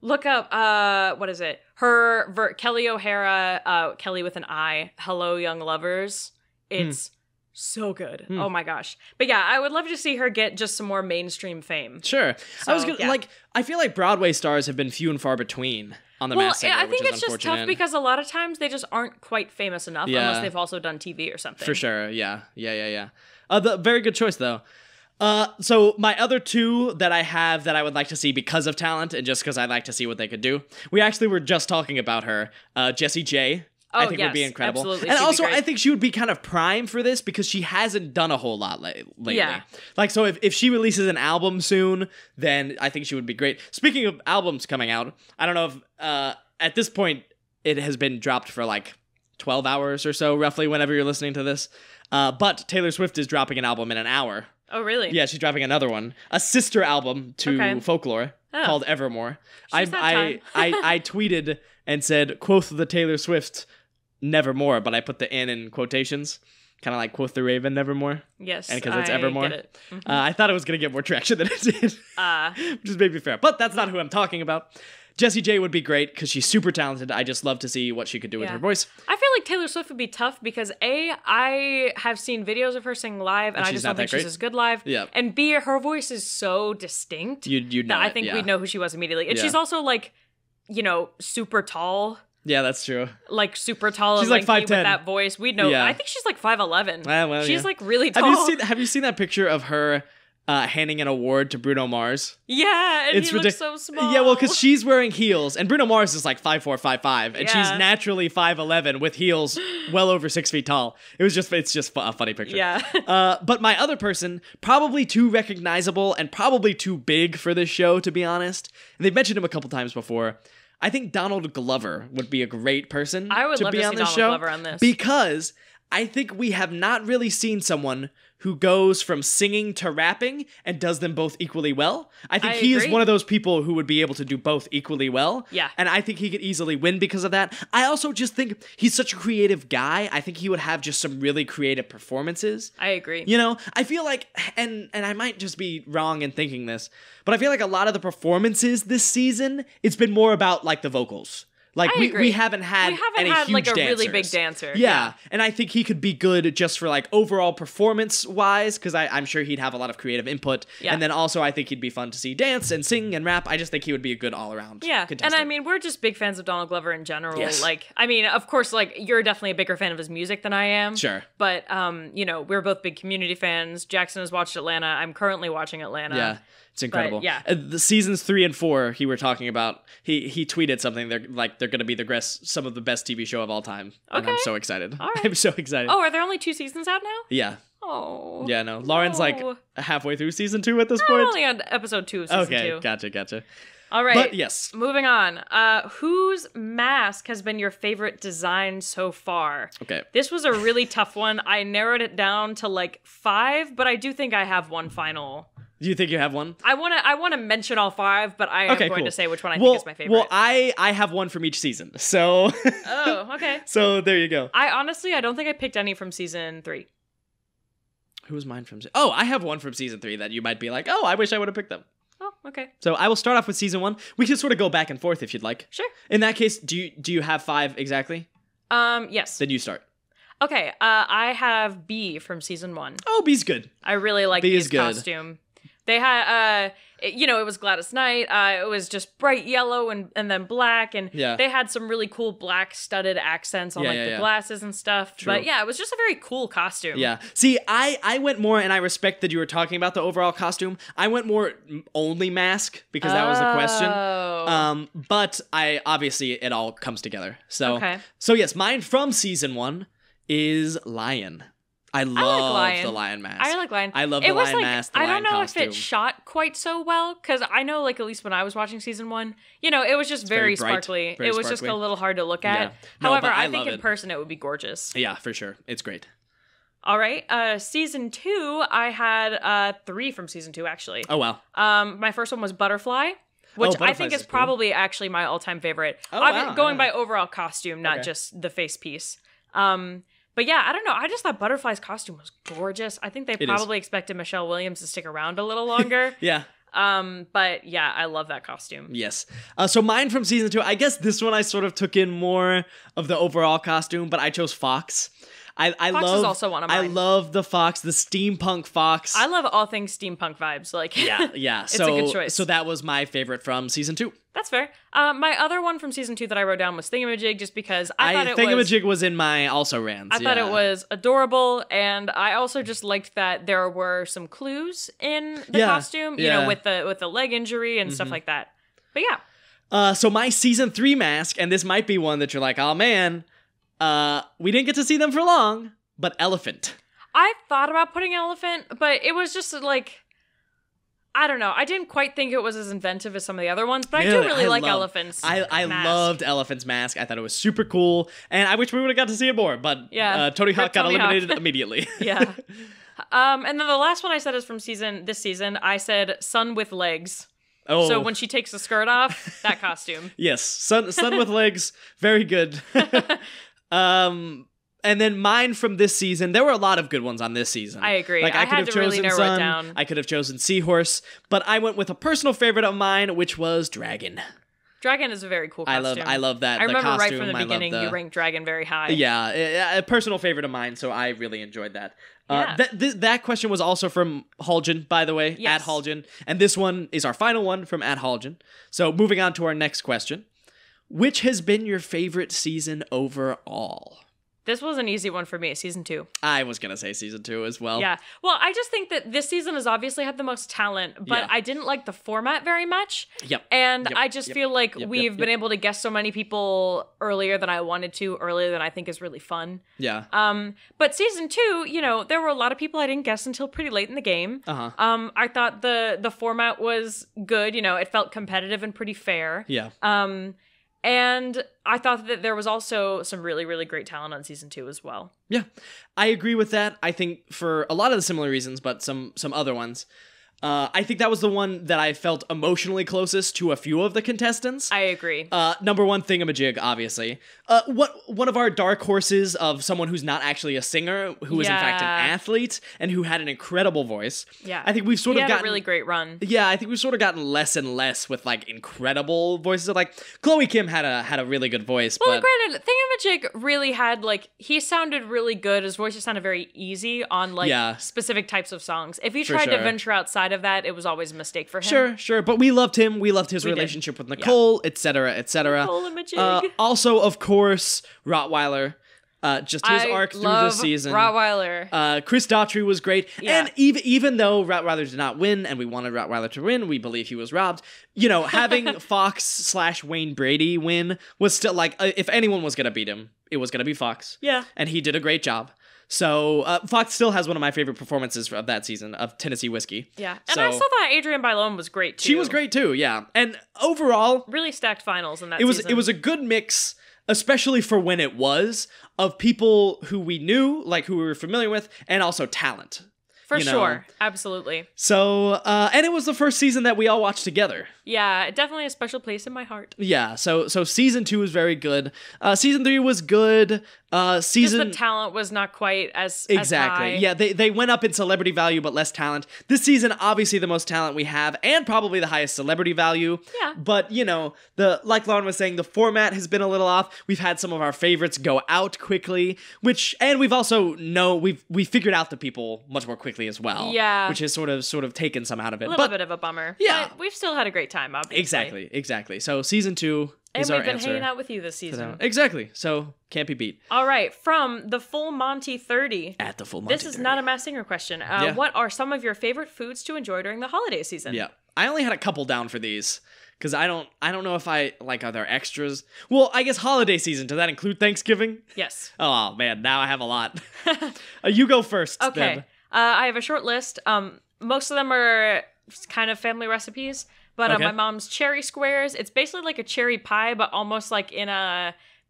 Look up, what is it? Kelly O'Hara, Kelly with an I, Hello Young Lovers. It's so good. Oh my gosh. But yeah, I would love to see her get just some more mainstream fame. Sure. I was So, gonna, yeah. like, I feel like Broadway stars have been few and far between on The Well, Masked Singer, I think which is it's just tough unfortunate. because a lot of times they just aren't quite famous enough Yeah. unless they've also done TV or something. For sure, yeah. The very good choice though. So my other two that I have that I would like to see because of talent and just because I'd like to see what they could do. We actually were just talking about her, Jessie J. I think would be yes, incredible. absolutely. And She'd be also, great. I think she would be kind of prime for this because she hasn't done a whole lot lately. Yeah. Like, so if she releases an album soon, then I think she would be great. Speaking of albums coming out, I don't know if at this point it has been dropped for like 12 hours or so, roughly, whenever you're listening to this. But Taylor Swift is dropping an album in an hour. Oh, really? Yeah, she's dropping another one, a sister album to Okay. Folklore Oh. called Evermore. She's had time. I tweeted and said, quoth the Taylor Swift, Nevermore, but I put the in quotations, kind of like quoth the Raven, Nevermore. Yes. And 'cause it's I Evermore. Get it. Mhm. I thought it was going to get more traction than it did, which is maybe fair. But that's not who I'm talking about. Jessie J would be great because she's super talented. I just love to see what she could do with Yeah. her voice. I feel like Taylor Swift would be tough because A, I have seen videos of her sing live and I she's just not don't think that she's great? as good live. Yeah. And B, her voice is so distinct You'd know that I it, think yeah. we'd know who she was immediately. And Yeah. she's also like, you know, super tall. Yeah, that's true. Like super tall She's and like lanky 5'10". with that voice. We'd know. Yeah. I think she's like 5'11". Well, She's yeah. like really tall. Have you seen that picture of her handing an award to Bruno Mars? Yeah, and It's he looks ridic- so small. Yeah, well, because she's wearing heels, and Bruno Mars is like 5'4", 5'5", and she's Yeah. naturally 5'11" with heels well over 6 feet tall. It's just a funny picture. Yeah. But my other person, probably too recognizable and probably too big for this show, to be honest. And they've mentioned him a couple times before. I think Donald Glover would be a great person I would to love be to on see this Donald show Glover on this. because I think we have not really seen someone who goes from singing to rapping and does them both equally well. I think I he is agree. one of those people who would be able to do both equally well. Yeah. And I think he could easily win because of that. I also just think he's such a creative guy. I think he would have just some really creative performances. I agree. You know, I feel like, and I might just be wrong in thinking this, but I feel like a lot of the performances this season, it's been more about like the vocals. Like I we agree. haven't had We haven't any had, huge like, a dancers. really big dancer. Yeah. Yeah. And I think he could be good just for like overall performance wise, because I'm sure he'd have a lot of creative input. Yeah. And then also I think he'd be fun to see dance and sing and rap. I just think he would be a good all around. Yeah, contestant. and I mean, we're just big fans of Donald Glover in general. Yes. Like, I mean, of course, like, you're definitely a bigger fan of his music than I am. Sure. But, you know, we're both big Community fans. Jackson has watched Atlanta. I'm currently watching Atlanta. Yeah. It's incredible. yeah. The seasons 3 and 4 he were talking about. He tweeted something. They're going to be some of the best TV show of all time. And I'm Okay. so excited. All right. I'm so excited. Oh, are there only 2 seasons out now? Yeah. Oh. Yeah. No. Lauren's like No. halfway through season 2 at this I'm point. only on episode 2 of season Okay. 2. Gotcha. All right. But yes. Moving on. Whose mask has been your favorite design so far? Okay. This was a really tough one. I narrowed it down to like 5, but I do think I have one final Do you think you have one? I wanna mention all 5, but I am going to say which one I think is my favorite. Well, I have one from each season, so. Oh, okay. So there you go. I don't think I picked any from season 3. Who was mine from? Oh, I have one from season 3 that you might be like, oh, I wish I would have picked them. Oh, okay. So I will start off with season 1. We can sort of go back and forth if you'd like. Sure. In that case, do you have 5 exactly? Yes. Then you start. Okay. I have B from season 1. Oh, B's good. I really like B's costume. They had, it was Gladys Knight. It was just bright yellow and then black. And they had some really cool black studded accents on the glasses and stuff. True. But yeah, it was just a very cool costume. Yeah. See, I went more, and I respect that you were talking about the overall costume. I went more only mask because that was the question. But obviously it all comes together. So, so yes, mine from season 1 is Lion. I love the lion mask. I like lion. I love the lion mask. I don't know if it shot quite so well, because I know, like, at least when I was watching season 1, it was just very sparkly. It was just a little hard to look at. Yeah. However, I think in person it would be gorgeous. Yeah, for sure. It's great. All right. Season 2, I had 3 from season 2, actually. Oh, wow. My first one was Butterfly, which I think is probably actually my all-time favorite. Going by overall costume, not just the face piece. But yeah, I don't know. I just thought Butterfly's costume was gorgeous. I think they probably expected Michelle Williams to stick around a little longer. Yeah. But yeah, I love that costume. Yes. So mine from season 2, I guess this one I sort of took in more of the overall costume, but I chose Fox. Fox is also one of mine. I love the Fox, the steampunk Fox. I love all things steampunk vibes. Yeah. It's a good choice. So that was my favorite from season 2. That's fair. My other one from season 2 that I wrote down was Thingamajig, just because I thought Thingamajig was in my also rans. I thought it was adorable, and I also just liked that there were some clues in the costume, with the leg injury and stuff like that. But yeah. So my season 3 mask, and this might be one that you're like, oh man, we didn't get to see them for long, but Elephant. I thought about putting Elephant, but it was just like, I don't know. I didn't quite think it was as inventive as some of the other ones, but I do really like Elephant's I loved Elephant's mask. I thought it was super cool, and I wish we would have got to see it more, but Tony Hawk got eliminated immediately. Yeah. And then the last one I said is from this season. I said Sun with Legs. Oh. So when she takes the skirt off, that costume. Yes. Sun with legs. Very good. And then mine from this season, there were a lot of good ones on this season. I agree. I had to really narrow it down. I could have chosen Seahorse, but I went with a personal favorite of mine, which was Dragon. Dragon is a very cool costume. I love that. I remember costume. right from the beginning you ranked Dragon very high. Yeah, a personal favorite of mine, so I really enjoyed that. That question was also from Haljan, by the way, at Haljan. And this one is our final one from at Haljan. So moving on to our next question. Which has been your favorite season overall? This was an easy one for me, season 2. I was going to say season 2 as well. Yeah. Well, I just think that this season has obviously had the most talent, but I didn't like the format very much. Yep. And I just feel like we've been able to guess so many people earlier than I wanted to, earlier than I think is really fun. Yeah. But season 2, there were a lot of people I didn't guess until pretty late in the game. Uh-huh. I thought the format was good. It felt competitive and pretty fair. Yeah. And I thought that there was also some really, really great talent on season 2 as well. Yeah, I agree with that. I think for a lot of the similar reasons, but some other ones. I think that was the one that I felt emotionally closest to a few of the contestants. I agree. Number one, Thingamajig, obviously. One of our dark horses of someone who's not actually a singer, who is in fact an athlete, and who had an incredible voice. Yeah. I think we've sort of gotten a really great run. Yeah, I think we've sort of gotten less and less with like incredible voices. Like Chloe Kim had a really good voice. Well, granted, Thingamajig really had he sounded really good. His voice just sounded very easy on specific types of songs. If he tried to venture outside of that, it was always a mistake for him. Sure, but we loved him. We loved his relationship with Nicole, etc., etc. Nicole and Majig. Also, of course, Rottweiler. Just his arc through the season. Rottweiler. Chris Daughtry was great. Yeah. And even though Rottweiler did not win, and we wanted Rottweiler to win, we believe he was robbed. Having Fox/Wayne Brady win was still if anyone was going to beat him, it was going to be Fox. Yeah. And he did a great job. So Fox still has one of my favorite performances of that season of Tennessee Whiskey. Yeah, and I still thought Adrienne Bailon was great too. She was great too, yeah. And overall, really stacked finals in that season. It was a good mix, especially for when it was, of people who we knew, who we were familiar with, and also talent. For you know? sure. Absolutely. So, and it was the first season that we all watched together. Yeah, definitely a special place in my heart. Yeah, so season 2 was very good. Season 3 was good. Just the talent was not quite as exactly. As high. Yeah, they went up in celebrity value, but less talent. This season, obviously, the most talent we have, and probably the highest celebrity value. Yeah. But like Lauren was saying, the format has been a little off. We've had some of our favorites go out quickly, and we've also we figured out the people much more quickly as well. Yeah. Which has sort of taken some out of it. A little bit of a bummer. Yeah. But we've still had a great time, obviously. Exactly. So season 2 and is we've our been answer hanging out with you this season. Exactly. So can't be beat. All right, from the Full Monty 30. At the Full Monty 30. This is not a Masked Singer question. What are some of your favorite foods to enjoy during the holiday season? Yeah. I only had a couple down for these because I don't know if are there extras? Well, I guess holiday season. Does that include Thanksgiving? Yes. Oh man, now I have a lot. You go first. Okay. Then. I have a short list. Most of them are kind of family recipes, but Okay. my mom's cherry squares. It's basically like a cherry pie, but almost like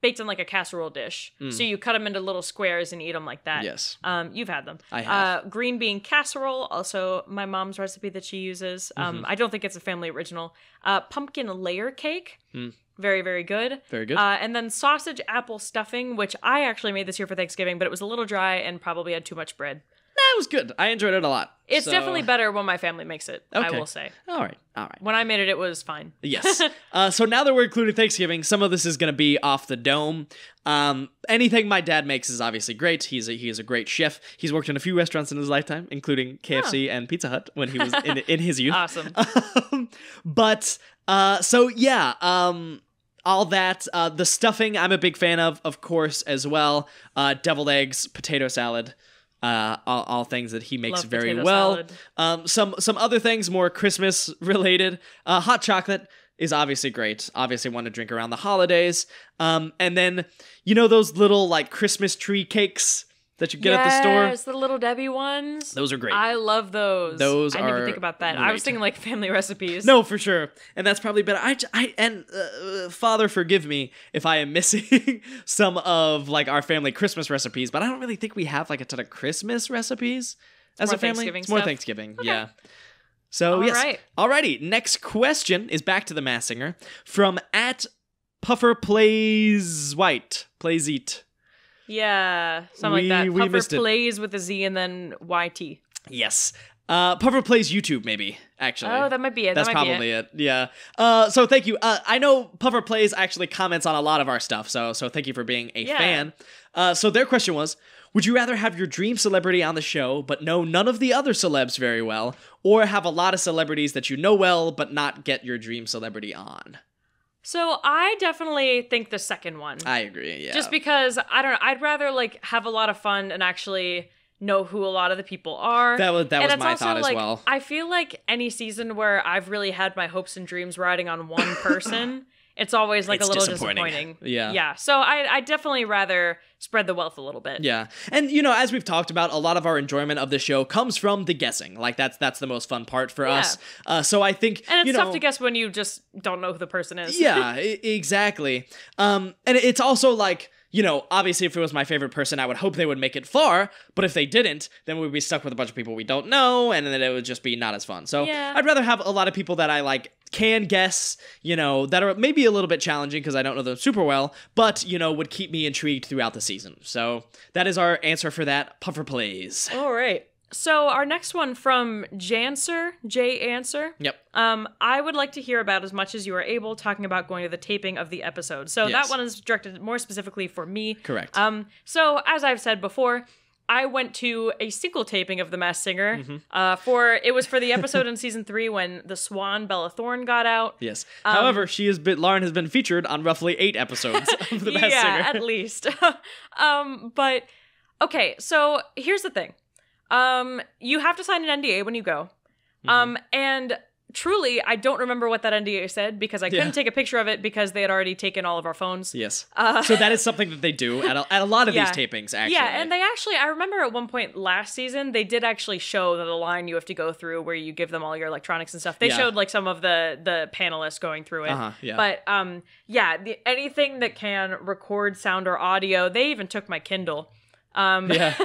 baked in like a casserole dish. So you cut them into little squares and eat them like that. Yes. You've had them. I have. Green bean casserole, also my mom's recipe that she uses. I don't think it's a family original. Pumpkin layer cake. Very, very good. Very good. And then sausage apple stuffing, which I actually made this year for Thanksgiving, but it was a little dry and probably had too much bread. That was good. I enjoyed it a lot. It's So- definitely better when my family makes it, I Okay. will say. All right. When I made it, it was fine. Yes. So now that we're including Thanksgiving, some of this is going to be off the dome. Anything my dad makes is obviously great. He is a great chef. He's worked in a few restaurants in his lifetime, including KFC and Pizza Hut when he was in his youth. Awesome. All that, the stuffing I'm a big fan of course, as well. Deviled eggs, potato salad. All things that he makes Love very potato well. salad. Some other things more Christmas related. Hot chocolate is obviously great. Obviously want to drink around the holidays. And then those little like Christmas tree cakes that you get at the store. Yes, the Little Debbie ones. Those are great. I love those. Those I didn't even are think about that. I was great. thinking like family recipes. No, for sure. And that's probably better. Father, forgive me if I am missing some of like our family Christmas recipes, but I don't really think we have like a ton of Christmas recipes as More a family. Thanksgiving It's more stuff? Thanksgiving. Okay. Yeah. So, All yes. right. Alrighty. Next question is back to the Masked Singer from @Puffer Plays White. Plays Eat. Yeah, something like that. We Puffer missed it. plays with a Z and then YT. Yes. Puffer Plays YouTube, maybe, actually. Oh, that might be it. That's that might probably be it. it. Yeah. So thank you. I know Puffer Plays actually comments on a lot of our stuff, so thank you for being a Yeah. fan. So their question was, would you rather have your dream celebrity on the show but know none of the other celebs very well, or have a lot of celebrities that you know well but not get your dream celebrity on? So I definitely think the second one. I agree, yeah. Just because, I don't know, I'd rather like have a lot of fun and actually know who a lot of the people are. That was And it's my also, thought as like, well. I feel like any season where I've really had my hopes and dreams riding on one person, it's always like It's a little disappointing. disappointing. Yeah. Yeah. So I definitely rather spread the wealth a little bit. Yeah. And as we've talked about, a lot of our enjoyment of the show comes from the guessing. Like that's the most fun part for us. So I think And it's tough to guess when you just don't know who the person is. Yeah, exactly. And it's also like, obviously if it was my favorite person, I would hope they would make it far, but if they didn't, then we'd be stuck with a bunch of people we don't know, and then it would just be not as fun. So Yeah. I'd rather have a lot of people that I like can guess, that are maybe a little bit challenging because I don't know them super well, but, would keep me intrigued throughout the season. So that is our answer for that. Puffer Plays. All right. So our next one from Janser, J Answer. Yep. I would like to hear about as much as you are able talking about going to the taping of the episode. So Yes. that one is directed more specifically for me. Correct. So as I've said before, I went to a single taping of The Masked Singer. Mm-hmm. It was for the episode in season 3 when the Swan Bella Thorne got out. Yes. However, Lauren has been featured on roughly 8 episodes of The Masked Singer. Yeah, at least. But okay, so here's the thing. You have to sign an NDA when you go. And truly, I don't remember what that NDA said because I couldn't take a picture of it because they had already taken all of our phones. Yes. So that is something that they do at a lot of Yeah. these tapings, actually. Yeah, and I remember at one point last season, they did actually show the line you have to go through where you give them all your electronics and stuff. They Yeah. showed like some of the panelists going through it. Yeah. But anything that can record sound or audio, they even took my Kindle. Yeah.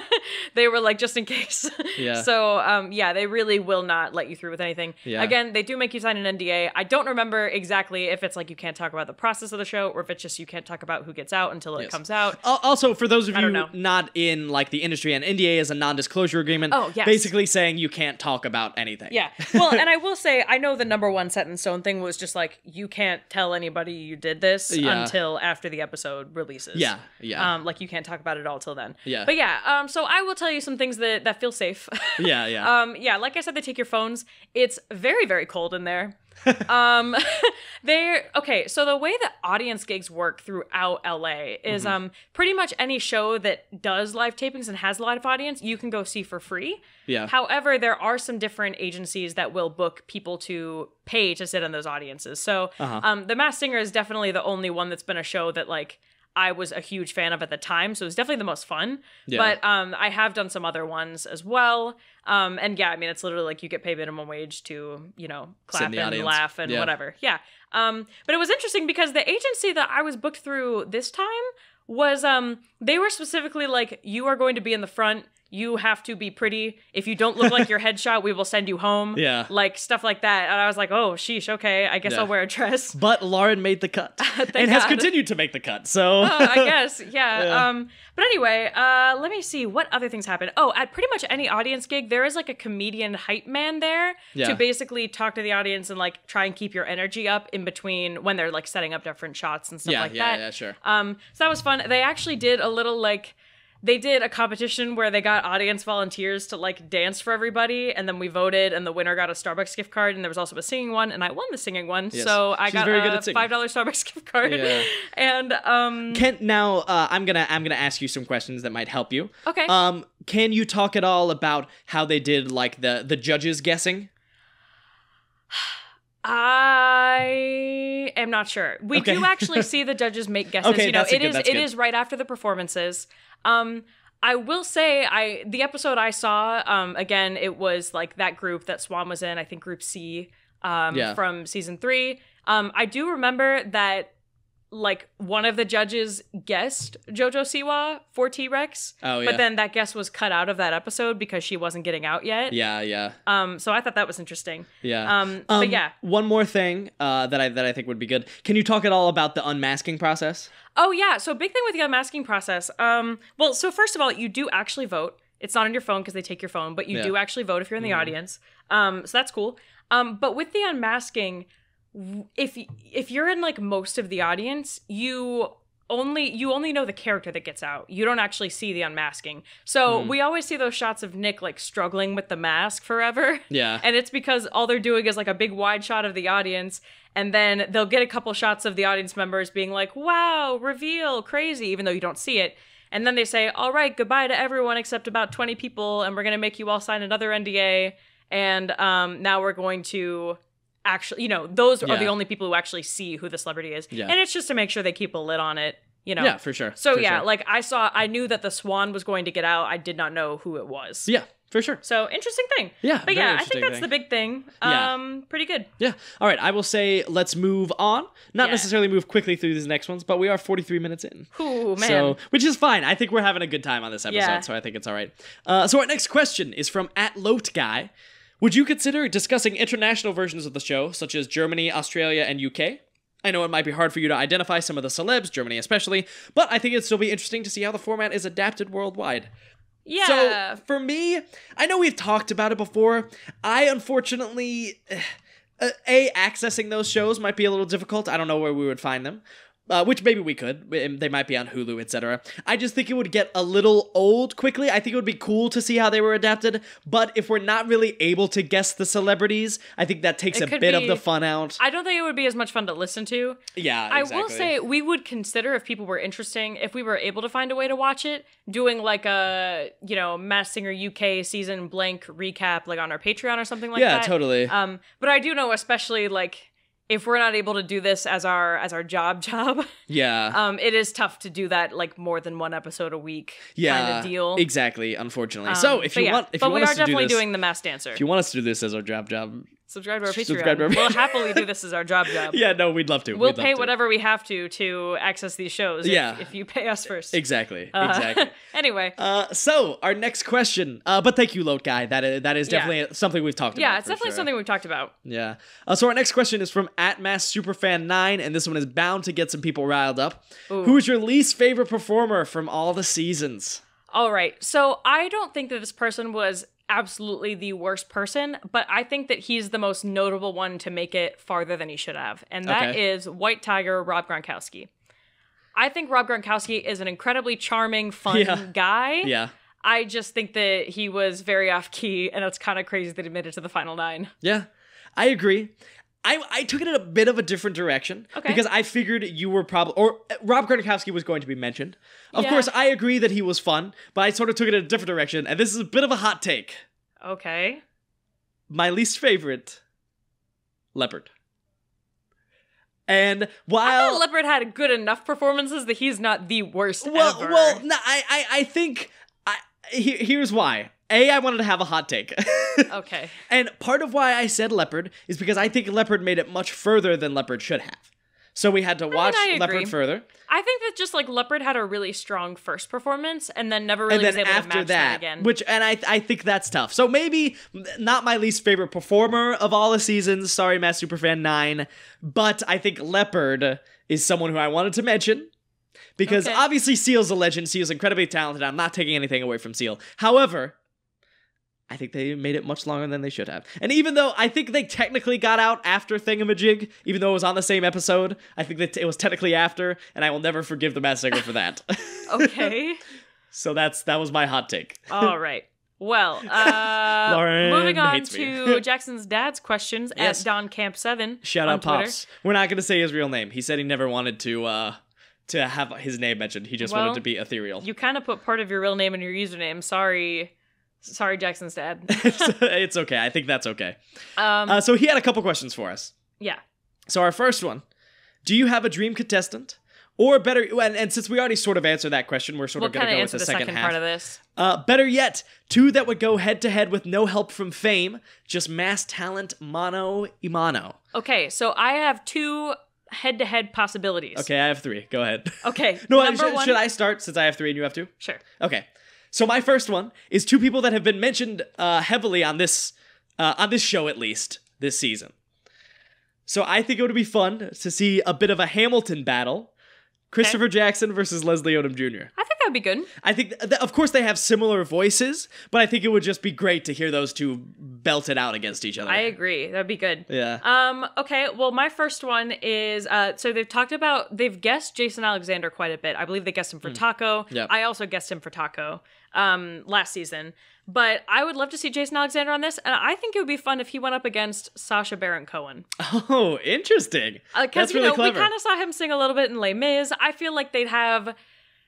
They were like, just in case. Yeah. So, yeah, they really will not let you through with anything. Yeah. Again, they do make you sign an NDA. I don't remember exactly if it's like you can't talk about the process of the show or if it's just you can't talk about who gets out until it comes out. Also, for those of don't you know. not in like the industry, an NDA is a non-disclosure agreement. Oh, yes. Basically saying you can't talk about anything. Yeah. Well, and I will say, I know the number one set in stone thing was just like, you can't tell anybody you did this Yeah. until after the episode releases. Yeah. Yeah. Like you can't talk about it all till then. Yeah. But yeah, so I will tell you some things that feel safe. Yeah. Yeah. Yeah, like I said, they take your phones. It's very, very cold in there. They're okay. So the way that audience gigs work throughout LA is pretty much any show that does live tapings and has a live audience, you can go see for free. Yeah. However, there are some different agencies that will book people to pay to sit in those audiences. So The Masked Singer is definitely the only one that's been a show that like I was a huge fan of at the time, so it was definitely the most fun. Yeah. But I have done some other ones as well. And yeah, I mean, it's literally like you get paid minimum wage to, you know, clap in the and audience. laugh and whatever. Yeah. But it was interesting because the agency that I was booked through this time was they were specifically like, you are going to be in the front. You have to be pretty. If you don't look like your headshot, we will send you home. Yeah. Like stuff like that. And I was like, oh, sheesh, okay. I guess I'll wear a dress. But Lauren made the cut and has God. continued to make the cut. So I guess, yeah. But anyway, let me see what other things happen. Oh, at pretty much any audience gig, there is like a comedian hype man there to basically talk to the audience and like try and keep your energy up in between when they're like setting up different shots and stuff like that. Yeah, sure. So that was fun. They actually did a little like. They did a competition where they got audience volunteers to like dance for everybody, and then we voted, and the winner got a Starbucks gift card, and there was also a singing one, and I won the singing one, so I got very a good at singing. $5 Starbucks gift card. Yeah. And I'm gonna ask you some questions that might help you. Okay. Can you talk at all about how they did like the judges guessing? I am not sure. We do actually see the judges make guesses. Okay, you know, that's good. it is right after the performances. I will say the episode I saw, again, it was like that group that Swan was in, I think Group C, from season 3. I do remember that like one of the judges guessed JoJo Siwa for T-Rex. Oh, yeah. But then that guess was cut out of that episode because she wasn't getting out yet. Yeah. So I thought that was interesting. Yeah. But yeah. One more thing that I think would be good. Can you talk at all about the unmasking process? Oh, yeah. So big thing with the unmasking process. Well, so first of all, you do actually vote. It's not on your phone because they take your phone, but you do actually vote if you're in the audience. So that's cool. But with the unmasking, if you're in like most of the audience, you only know the character that gets out. You don't actually see the unmasking. So we always see those shots of Nick like struggling with the mask forever. Yeah. And it's because all they're doing is like a big wide shot of the audience, and then they'll get a couple shots of the audience members being like, wow, reveal, crazy, even though you don't see it. And then they say, all right, goodbye to everyone except about 20 people, and we're going to make you all sign another NDA. And now we're going to actually, you know, those are the only people who actually see who the celebrity is. Yeah. And it's just to make sure they keep a lid on it, you know. Yeah, for sure. So For sure. like I knew that the Swan was going to get out. I did not know who it was. Yeah, for sure. So interesting thing. Yeah, But very yeah, I interesting think that's thing. the big thing. Yeah. Pretty good. Yeah. All right. I will say let's move on. Not Yeah. necessarily move quickly through these next ones, but we are 43 minutes in. Ooh, man. So, which is fine. I think we're having a good time on this episode, Yeah. so I think it's all right. So our next question is from @LoatGuy. Would you consider discussing international versions of the show, such as Germany, Australia, and UK? I know it might be hard for you to identify some of the celebs, Germany especially, but I think it'd still be interesting to see how the format is adapted worldwide. Yeah. So, for me, I know we've talked about it before. I unfortunately, accessing those shows might be a little difficult. I don't know where we would find them. Which maybe we could. They might be on Hulu, etc. I just think it would get a little old quickly. I think it would be cool to see how they were adapted, but if we're not really able to guess the celebrities, I think that takes It a could bit of be- the fun out. I don't think it would be as much fun to listen to. Yeah, exactly. I will say we would consider, if people were interesting, if we were able to find a way to watch it, doing like a, you know, Masked Singer UK season blank recap like on our Patreon or something like that. Yeah, totally. But I do know, especially like if we're not able to do this as our job, Yeah. it is tough to do that like more than one episode a week Yeah, kind of deal. exactly, unfortunately. So if But you yeah, want but we us are to do definitely this, doing the Masked Dancer. if you want us to do this as our job, Subscribe to our Patreon. Subscribe to our We'll happily do this as our job. Yeah, no, we'd love to. We'll We'd love pay to. whatever we have to access these shows. Yeah. If you pay us first. Exactly. Exactly. Anyway. So our next question. But thank you, Loat Guy. That is definitely something we've talked about. Yeah, it's for definitely sure. something we've talked about. Yeah. So our next question is from @MassSuperFan9, and this one is bound to get some people riled up. Ooh. Who is your least favorite performer from all the seasons? All right. So I don't think that this person was absolutely the worst person, but I think that he's the most notable one to make it farther than he should have. And that is White Tiger Rob Gronkowski. I think Rob Gronkowski is an incredibly charming, fun guy. Yeah. I just think that he was very off key, and it's kind of crazy that he made it to the final 9. Yeah. I agree. I took it in a bit of a different direction because I figured you were probably, or Rob Gronkowski was going to be mentioned. Of course, I agree that he was fun, but I sort of took it in a different direction, and this is a bit of a hot take. Okay. My least favorite, Leopard. And while I thought Leopard had good enough performances that he's not the worst ever. Well, no, I think here's why. I wanted to have a hot take. Okay. And part of why I said Leopard is because I think Leopard made it much further than Leopard should have. So we had to watch Leopard further. I think that just like Leopard had a really strong first performance and then never really was able to match that again. I think that's tough. So maybe not my least favorite performer of all the seasons. Sorry, Mass Superfan 9. But I think Leopard is someone who I wanted to mention. Because obviously Seal's a legend. Seal's incredibly talented. I'm not taking anything away from Seal. However, I think they made it much longer than they should have. And even though I think they technically got out after Thingamajig, even though it was on the same episode, I think that it was technically after, and I will never forgive the Masked Singer for that. Okay. So that was my hot take. All right. Well, moving on to Jackson's dad's questions at Don Camp 7. Shout out Pops. We're not going to say his real name. He said he never wanted to have his name mentioned. He just wanted to be ethereal. You kind of put part of your real name in your username. Sorry, Jackson's dad. It's okay. I think that's okay. So he had a couple questions for us. Yeah. So our first one, do you have a dream contestant? Or better, and since we already sort of answered that question, we're sort of going to go with the second half. Part of this. Better yet, 2 that would go head-to-head with no help from fame, just mass talent mano y mano. Okay, so I have 2 head-to-head possibilities. Okay, I have 3. Go ahead. Okay, No, should I start since I have 3 and you have 2? Sure. Okay. So my first one is 2 people that have been mentioned heavily on this show, at least this season. So I think it would be fun to see a bit of a Hamilton battle. Christopher Jackson versus Leslie Odom Jr. I think that would be good. I think, of course, they have similar voices, but I think it would just be great to hear those 2 belt it out against each other. I agree. That'd be good. Yeah. Okay, well, my first one is, so they've guessed Jason Alexander quite a bit. I believe they guessed him for Taco. Yep. I also guessed him for Taco last season. But I would love to see Jason Alexander on this, and I think it would be fun if he went up against Sacha Baron Cohen. Oh, interesting. Because, really clever. we kind of saw him sing a little bit in Les Mis. I feel like they'd have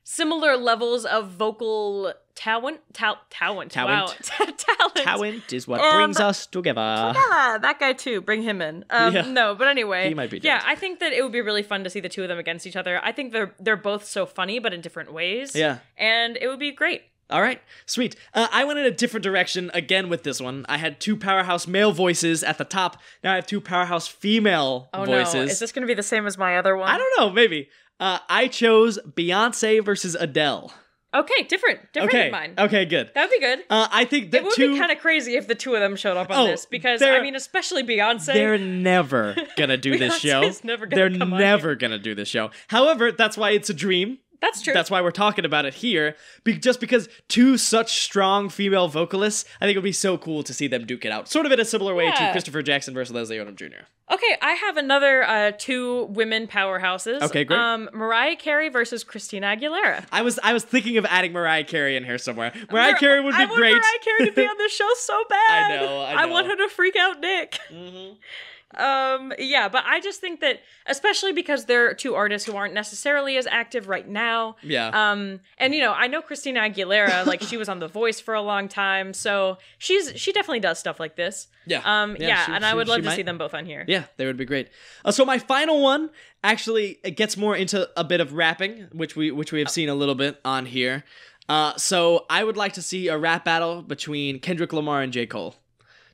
similar levels of vocal talent. Wow. Talent. Talent is what brings us together. Yeah, that guy too. Bring him in. No, but anyway. He might be dead. Yeah, I think that it would be really fun to see the 2 of them against each other. I think they're both so funny, but in different ways. Yeah. And it would be great. All right, sweet. I went in a different direction again with this one. I had 2 powerhouse male voices at the top. Now I have 2 powerhouse female voices. No. Is this going to be the same as my other one? I don't know, maybe. I chose Beyonce versus Adele. Okay, different than mine. Okay, good. That would be good. I think that it would be kind of crazy if the 2 of them showed up on this, because I mean, especially Beyonce. They're never gonna do this show. They're never gonna do this show. However, that's why it's a dream. That's true. That's why we're talking about it here. Just because 2 such strong female vocalists, I think it would be so cool to see them duke it out. Sort of in a similar way to Christopher Jackson versus Leslie Odom Jr. Okay, I have another 2 women powerhouses. Okay, great. Mariah Carey versus Christina Aguilera. I was thinking of adding Mariah Carey in here somewhere. Mariah Carey would be great. I want Mariah Carey to be on this show so bad. I know. I want her to freak out Nick. Mm-hmm. Yeah, but I just think that, especially because they're 2 artists who aren't necessarily as active right now. Yeah. And I know Christina Aguilera, like she was on The Voice for a long time, so she definitely does stuff like this. Yeah. I would love to see them both on here. Yeah, they would be great. So my final one actually it gets more into a bit of rapping, which we have seen a little bit on here. So I would like to see a rap battle between Kendrick Lamar and J. Cole.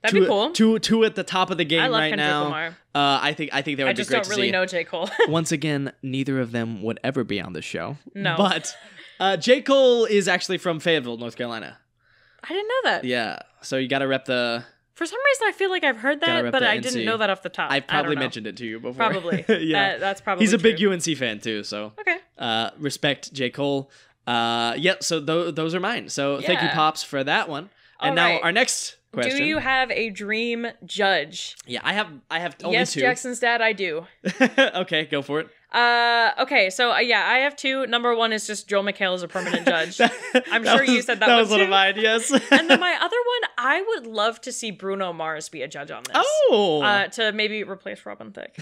That'd be cool. Two at the top of the game I love right Kendrick now. Lamar. I think they would be great to see. I just don't really know J. Cole. Once again, neither of them would ever be on this show. No. But J. Cole is actually from Fayetteville, North Carolina. I didn't know that. Yeah. So you got to rep the... For some reason, I feel like I've heard that, but I NC. didn't know that off the top. I've probably mentioned it to you before. Probably. Yeah. That's probably He's a big true. UNC fan, too, so... Okay. Respect J. Cole. Yeah, so those are mine. So thank you, Yeah. Pops, for that one. And All now right. our next question. Do you have a dream judge? Yeah, I have only Yes, two. Jackson's dad, I do. Okay, go for it. Okay, so yeah, I have two. Number one is just Joel McHale as a permanent judge. I'm That sure you was- said that That one was one too. of mine, yes. And then my other one, I would love to see Bruno Mars be a judge on this. Oh! To maybe replace Robin Thicke.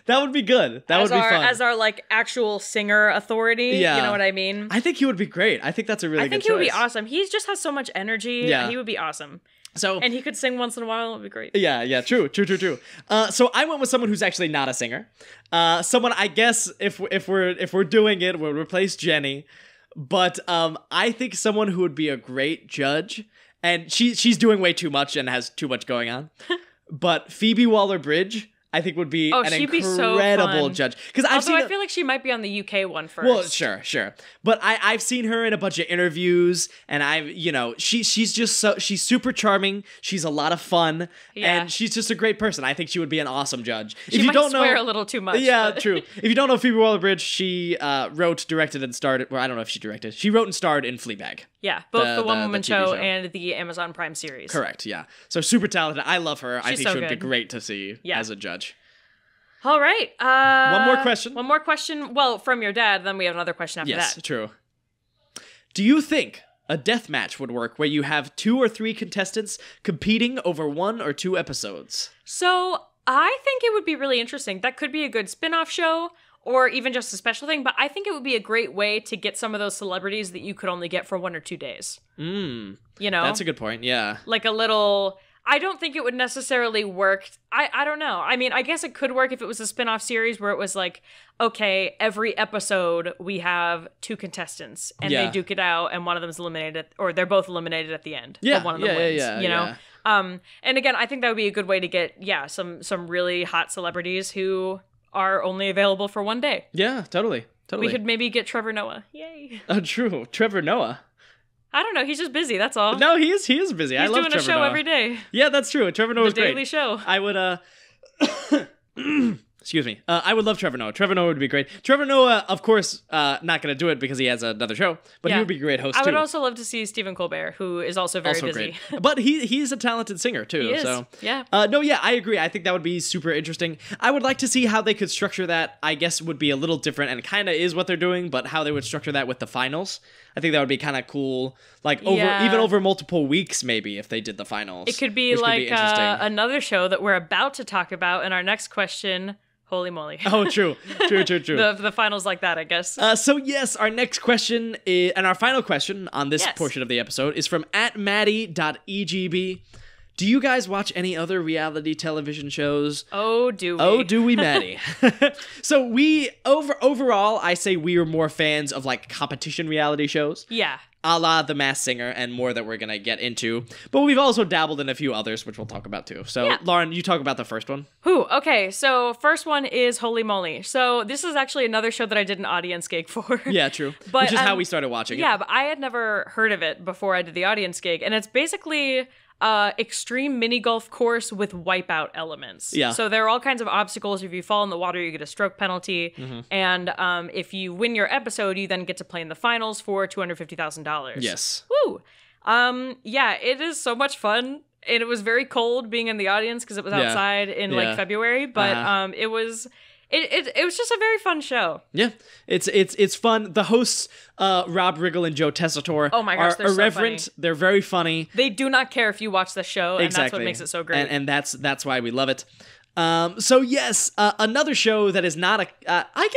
That would be good. That would be fun. As our like actual singer authority. Yeah. You know what I mean? I think he would be great. I think that's a really I good think choice. he would be awesome. He just has so much energy. Yeah. He would be awesome. So And he could sing once in a while. It would be great. yeah, true. So I went with someone who's actually not a singer. Someone I guess if we're doing it, we'll replace Jenny. But I think someone who would be a great judge, and she's doing way too much and has too much going on. But Phoebe Waller-Bridge, I think would be an she'd be so incredible fun. judge. Because Although I feel like she might be on the UK one first. Well, sure. But I've seen her in a bunch of interviews, and she's just she's super charming. She's a lot of fun, Yeah. and she's just a great person. I think she would be an awesome judge. She might swear a little too much. Yeah, but- true. If you don't know Phoebe Waller-Bridge, she wrote, directed, and starred. Well, I don't know if she directed. She wrote and starred in Fleabag. Yeah, both The- the the One Woman TV Show show. and the Amazon Prime series. Correct. Yeah. So super talented. I love her. I She's think so she would be good. great to see Yeah. as a judge. All right. One more question. One more question. Well, from your dad, then we have another question after Yes, that. true. Do you think a death match would work where you have 2 or 3 contestants competing over 1 or 2 episodes? So I think it would be really interesting. That could be a good spin-off show or even just a special thing, but I think it would be a great way to get some of those celebrities that you could only get for 1 or 2 days. You know? That's a good point, yeah. Like a little... I don't think it would necessarily work. I don't know. I mean, I guess it could work if it was a spin-off series where it was like, okay, every episode we have 2 contestants and Yeah. they duke it out and one of them's eliminated, or they're both eliminated at the end. Yeah, but one of them yeah, wins, yeah, you know? yeah. And again, I think that would be a good way to get, some really hot celebrities who are only available for 1 day. Yeah, totally. We could maybe get Trevor Noah. Yay. Oh, true. Trevor Noah. I don't know. He's just busy. That's all. No, he is busy. I He's love doing Trevor a show Noah. every day. Yeah, that's true. Trevor Noah's The great. Daily Show. I would excuse me. I would love Trevor Noah. Trevor Noah would be great. Trevor Noah, of course, not going to do it because he has another show, but he Yeah. would be a great host I too. would also love to see Stephen Colbert, who is also very Also busy. great. But he's a talented singer too. He is. So Yeah. No, yeah, I agree. I think that would be super interesting. I would like to see how they could structure that. I guess would be a little different, and kind of is what they're doing, but how they would structure that with the finals. I think that would be kind of cool. Like Yeah. even over multiple weeks, maybe if they did the finals. It could be which like interesting. another show that we're about to talk about in our next question. Holy moly. Oh, true. The finals like that, I guess. So yes, our next question is, and our final question on this Yes. portion of the episode is from @maddie.egb. Do you guys watch any other reality television shows? Oh, do we? Oh, do we, Maddie? So we overall, I say we are more fans of like competition reality shows, Yeah. a la The Masked Singer, and more that we're gonna get into. But we've also dabbled in a few others, which we'll talk about too. So Yeah. Lauren, you talk about the first one. Whew, okay, so first one is Holy Moly. So this is actually another show that I did an audience gig for. Yeah, true. But, Which is how we started watching Yeah, it. but I had never heard of it before I did the audience gig, and it's basically extreme mini golf course with wipeout elements. Yeah. So there are all kinds of obstacles. If you fall in the water, you get a stroke penalty, Mm-hmm. and if you win your episode, you then get to play in the finals for $250,000. Yes. Woo! Yeah, it is so much fun. And it was very cold being in the audience because it was Yeah. outside in Yeah. like February, but Uh-huh. it was just a very fun show. Yeah, it's fun. The hosts, Rob Riggle and Joe Tessitore, Oh my gosh, are they're so irreverent. funny. They're very funny. They do not care if you watch the show, and that's what makes it so great. And that's why we love it. So yes, another show that is not a. I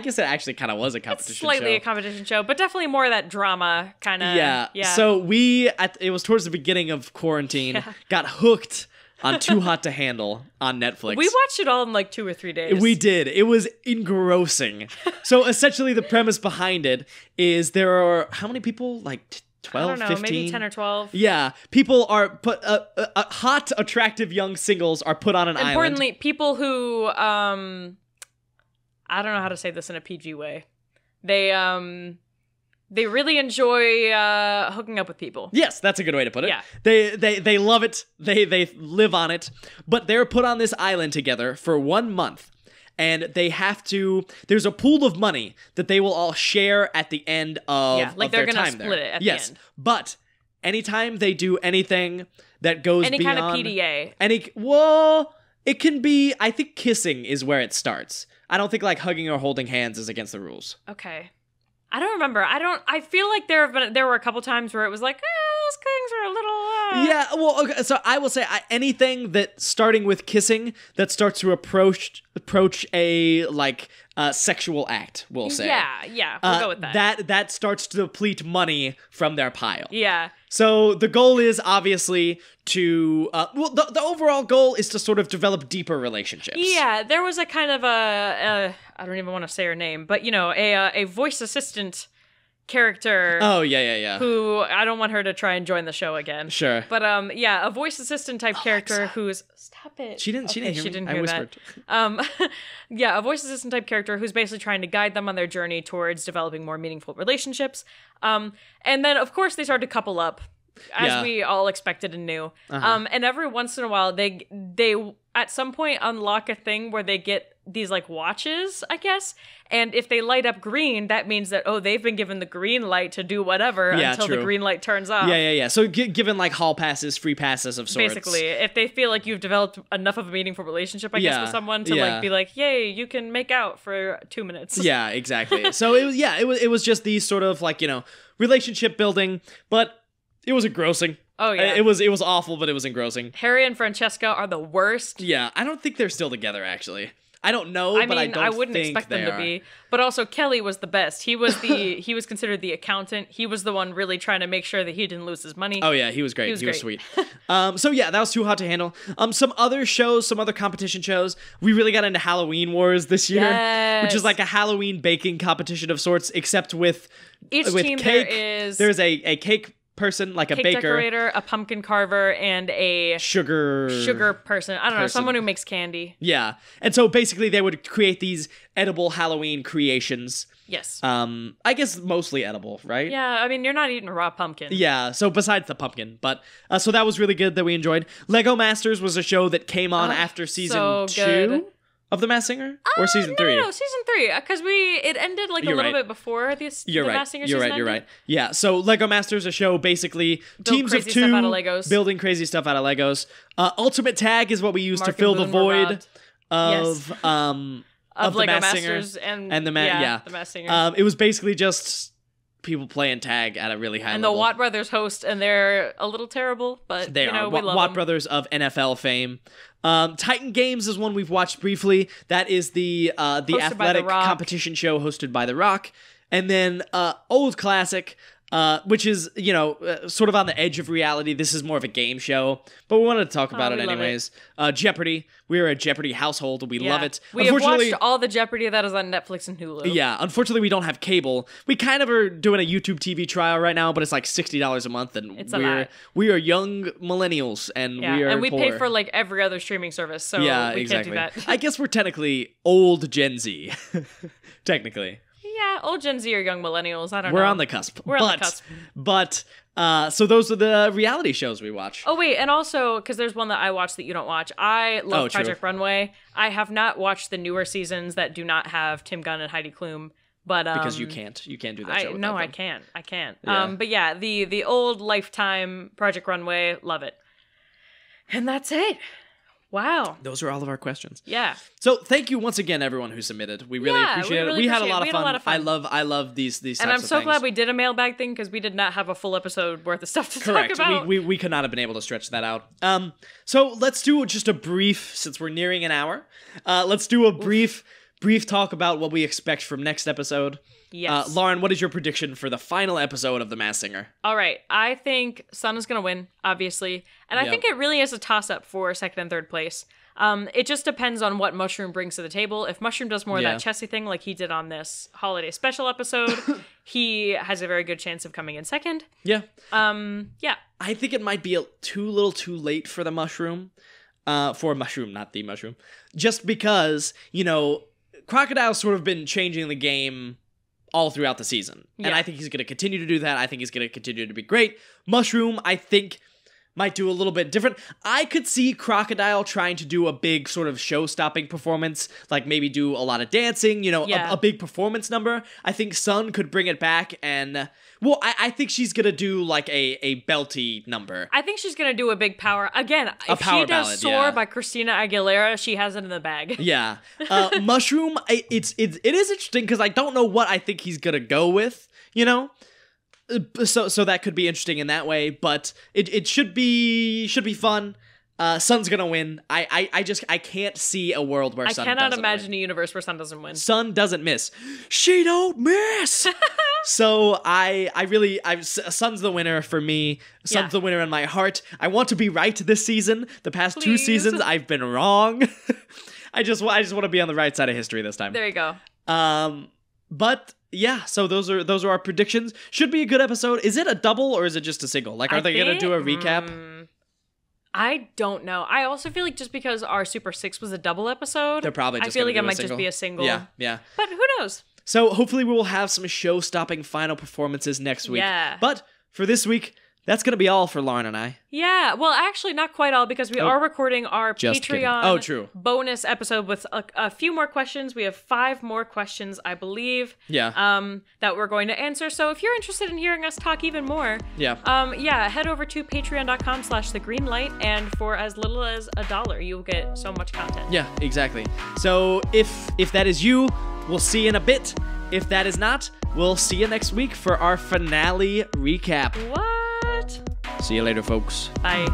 guess it actually kind of was a competition Slightly show. a competition show, but definitely more of that drama kind of. Yeah. Yeah. So it was towards the beginning of quarantine. Got hooked on Too Hot to Handle on Netflix. we watched it all in like 2 or 3 days. We did. It was engrossing. So essentially, the premise behind it is there are how many people? Like 12, I don't know, 15? maybe 10 or 12. Yeah, people are put hot, attractive young singles are put on an island. Importantly, people who I don't know how to say this in a PG way. They really enjoy hooking up with people. Yes, that's a good way to put it. Yeah. They love it. They live on it. But they're put on this island together for 1 month. And they have to. There's a pool of money that they will all share at the end of, like of they're their gonna time split there. it at the yes, end. but anytime they do anything that goes Any beyond kind of PDA. Well, it can be. I think kissing is where it starts. I don't think like hugging or holding hands is against the rules. Okay. I don't remember. I feel like there were a couple times where it was like, those things are a little. Yeah, well, okay, so I will say anything that starting with kissing that starts to approach a like sexual act, we'll say. Yeah, we'll go with that. That starts to deplete money from their pile. Yeah. So the goal is obviously to the overall goal is to sort of develop deeper relationships. Yeah, there was a kind of I don't even want to say her name, but a voice assistant character. Oh yeah. Who I don't want her to try and join the show again. Sure. But a voice assistant type character who's stop it. She didn't hear me. I whispered. Yeah, a voice assistant type character who's basically trying to guide them on their journey towards developing more meaningful relationships. And then of course they start to couple up, as we all expected and knew. And every once in a while they at some point unlock a thing where they get these like watches, I guess. And if they light up green, that means that they've been given the green light to do whatever until the green light turns off. Yeah. So given like hall passes, free passes of sorts. Basically, if they feel like you've developed enough of a meaningful relationship, I guess, with someone to like be like, yay, you can make out for 2 minutes. Yeah, exactly. So it was just these sort of like, relationship building, but it was engrossing. Oh yeah. It was awful, but it was engrossing. Harry and Francesca are the worst. Yeah, I don't think they're still together actually. I don't know, but I wouldn't expect them to be. But also Kelly was the best. He was he was considered the accountant. He was the one really trying to make sure that he didn't lose his money. Oh yeah, he was great. He was sweet. So yeah, that was Too Hot to Handle. Some other shows, some other competition shows. We really got into Halloween Wars this year, which is like a Halloween baking competition of sorts, except with each team cake. There's a cake person, like a cake baker, decorator, a pumpkin carver, and a sugar person. I don't know, someone who makes candy. Yeah, and so basically they would create these edible Halloween creations. Yes. I guess mostly edible, right? Yeah, I mean, you're not eating a raw pumpkin. Yeah, so besides the pumpkin, but so that was really good that we enjoyed. Lego Masters was a show that came on after season 2 of The Masked Singer, or season 3? No, season 3, because it ended like a little bit before the Masked Singer season ended. You're right. Yeah, so Lego Masters, a show basically teams of 2 stuff out of Legos. building crazy stuff out of Legos. Ultimate Tag is what we use to fill the void of Lego the Masked Masters Singer and the Masked Singer. It was basically just people playing tag at a really high level. And the Watt Brothers host, and they're a little terrible, but they are. We love Watt Brothers of NFL fame. Titan Games is one we've watched briefly. That is the athletic competition show hosted by The Rock. And then old classic, which is, sort of on the edge of reality. This is more of a game show, but we wanted to talk about it anyways. Jeopardy. We're a Jeopardy household. We love it. We have watched all the Jeopardy that is on Netflix and Hulu. Yeah, unfortunately we don't have cable. We kind of are doing a YouTube TV trial right now, but it's like $60 a month, and we are young millennials, and we poor. Pay for like every other streaming service, so we can't do that. I guess we're technically old Gen Z, technically. Yeah, old Gen Z or young millennials. I don't know. We're on the cusp. We're on the cusp. But so those are the reality shows we watch. Oh wait, and also because there's one that I watch that you don't watch. I love Project Runway. I have not watched the newer seasons that do not have Tim Gunn and Heidi Klum. But because you can't do that show. No, I can't. Yeah. But yeah, the old Lifetime Project Runway, love it. And that's it. Wow. Those are all of our questions. Yeah. So thank you once again, everyone who submitted. We really appreciate it. We had a lot of fun. I love these types of things. And I'm so glad we did a mailbag thing because we did not have a full episode worth of stuff to talk about. We could not have been able to stretch that out. So let's do just a brief, since we're nearing an hour, let's do a brief talk about what we expect from next episode. Yes. Lauren, what is your prediction for the final episode of The Masked Singer? All right. I think Sun is going to win, obviously. And I think it really is a toss-up for second and third place. It just depends on what Mushroom brings to the table. If Mushroom does more of Yeah. that chessy thing like he did on this holiday special episode, he has a very good chance of coming in second. Yeah. Yeah. I think it might be a little too late for the Mushroom. For Mushroom, not the Mushroom. Just because, Crocodile's sort of been changing the game all throughout the season. And Yeah. I think he's going to continue to do that. I think he's going to continue to be great. Mushroom, I think, might do a little bit different. I could see Crocodile trying to do a big sort of show-stopping performance, like maybe do a lot of dancing, Yeah. a big performance number. I think Sun could bring it back and, I think she's gonna do like a belty number. I think she's gonna do a big power again. If power she does ballad, "Soar" yeah. by Christina Aguilera, she has it in the bag. Yeah. Mushroom, it is interesting because I don't know what I think he's gonna go with, So that could be interesting in that way, but it should be fun. Sun's gonna win. I can't see a world where I Sun cannot doesn't imagine win. a universe where Sun doesn't win. Sun doesn't miss. She don't miss. So Sun's the winner for me. Sun's Yeah. the winner in my heart. I want to be right this season. The past 2 Please. seasons I've been wrong. I just want to be on the right side of history this time. There you go. But yeah, so those are our predictions. Should be a good episode. Is it a double or is it just a single? Like, are they gonna do a recap? I don't know. I also feel like just because our Super 6 was a double episode, They're probably just I feel gonna like it do a might single. just be a single. Yeah. But who knows? So hopefully we will have some show-stopping final performances next week. Yeah. But for this week, that's gonna be all for Lauren and I. Yeah, well, actually, not quite all because we are recording our Just kidding. Patreon Oh, true. bonus episode with a few more questions. We have 5 more questions, I believe. Yeah. That we're going to answer. So if you're interested in hearing us talk even more, Yeah. head over to patreon.com/thegreenlight, and for as little as $1, you'll get so much content. Yeah, exactly. So if that is you, we'll see you in a bit. If that is not, we'll see you next week for our finale recap. What? See you later, folks. Bye.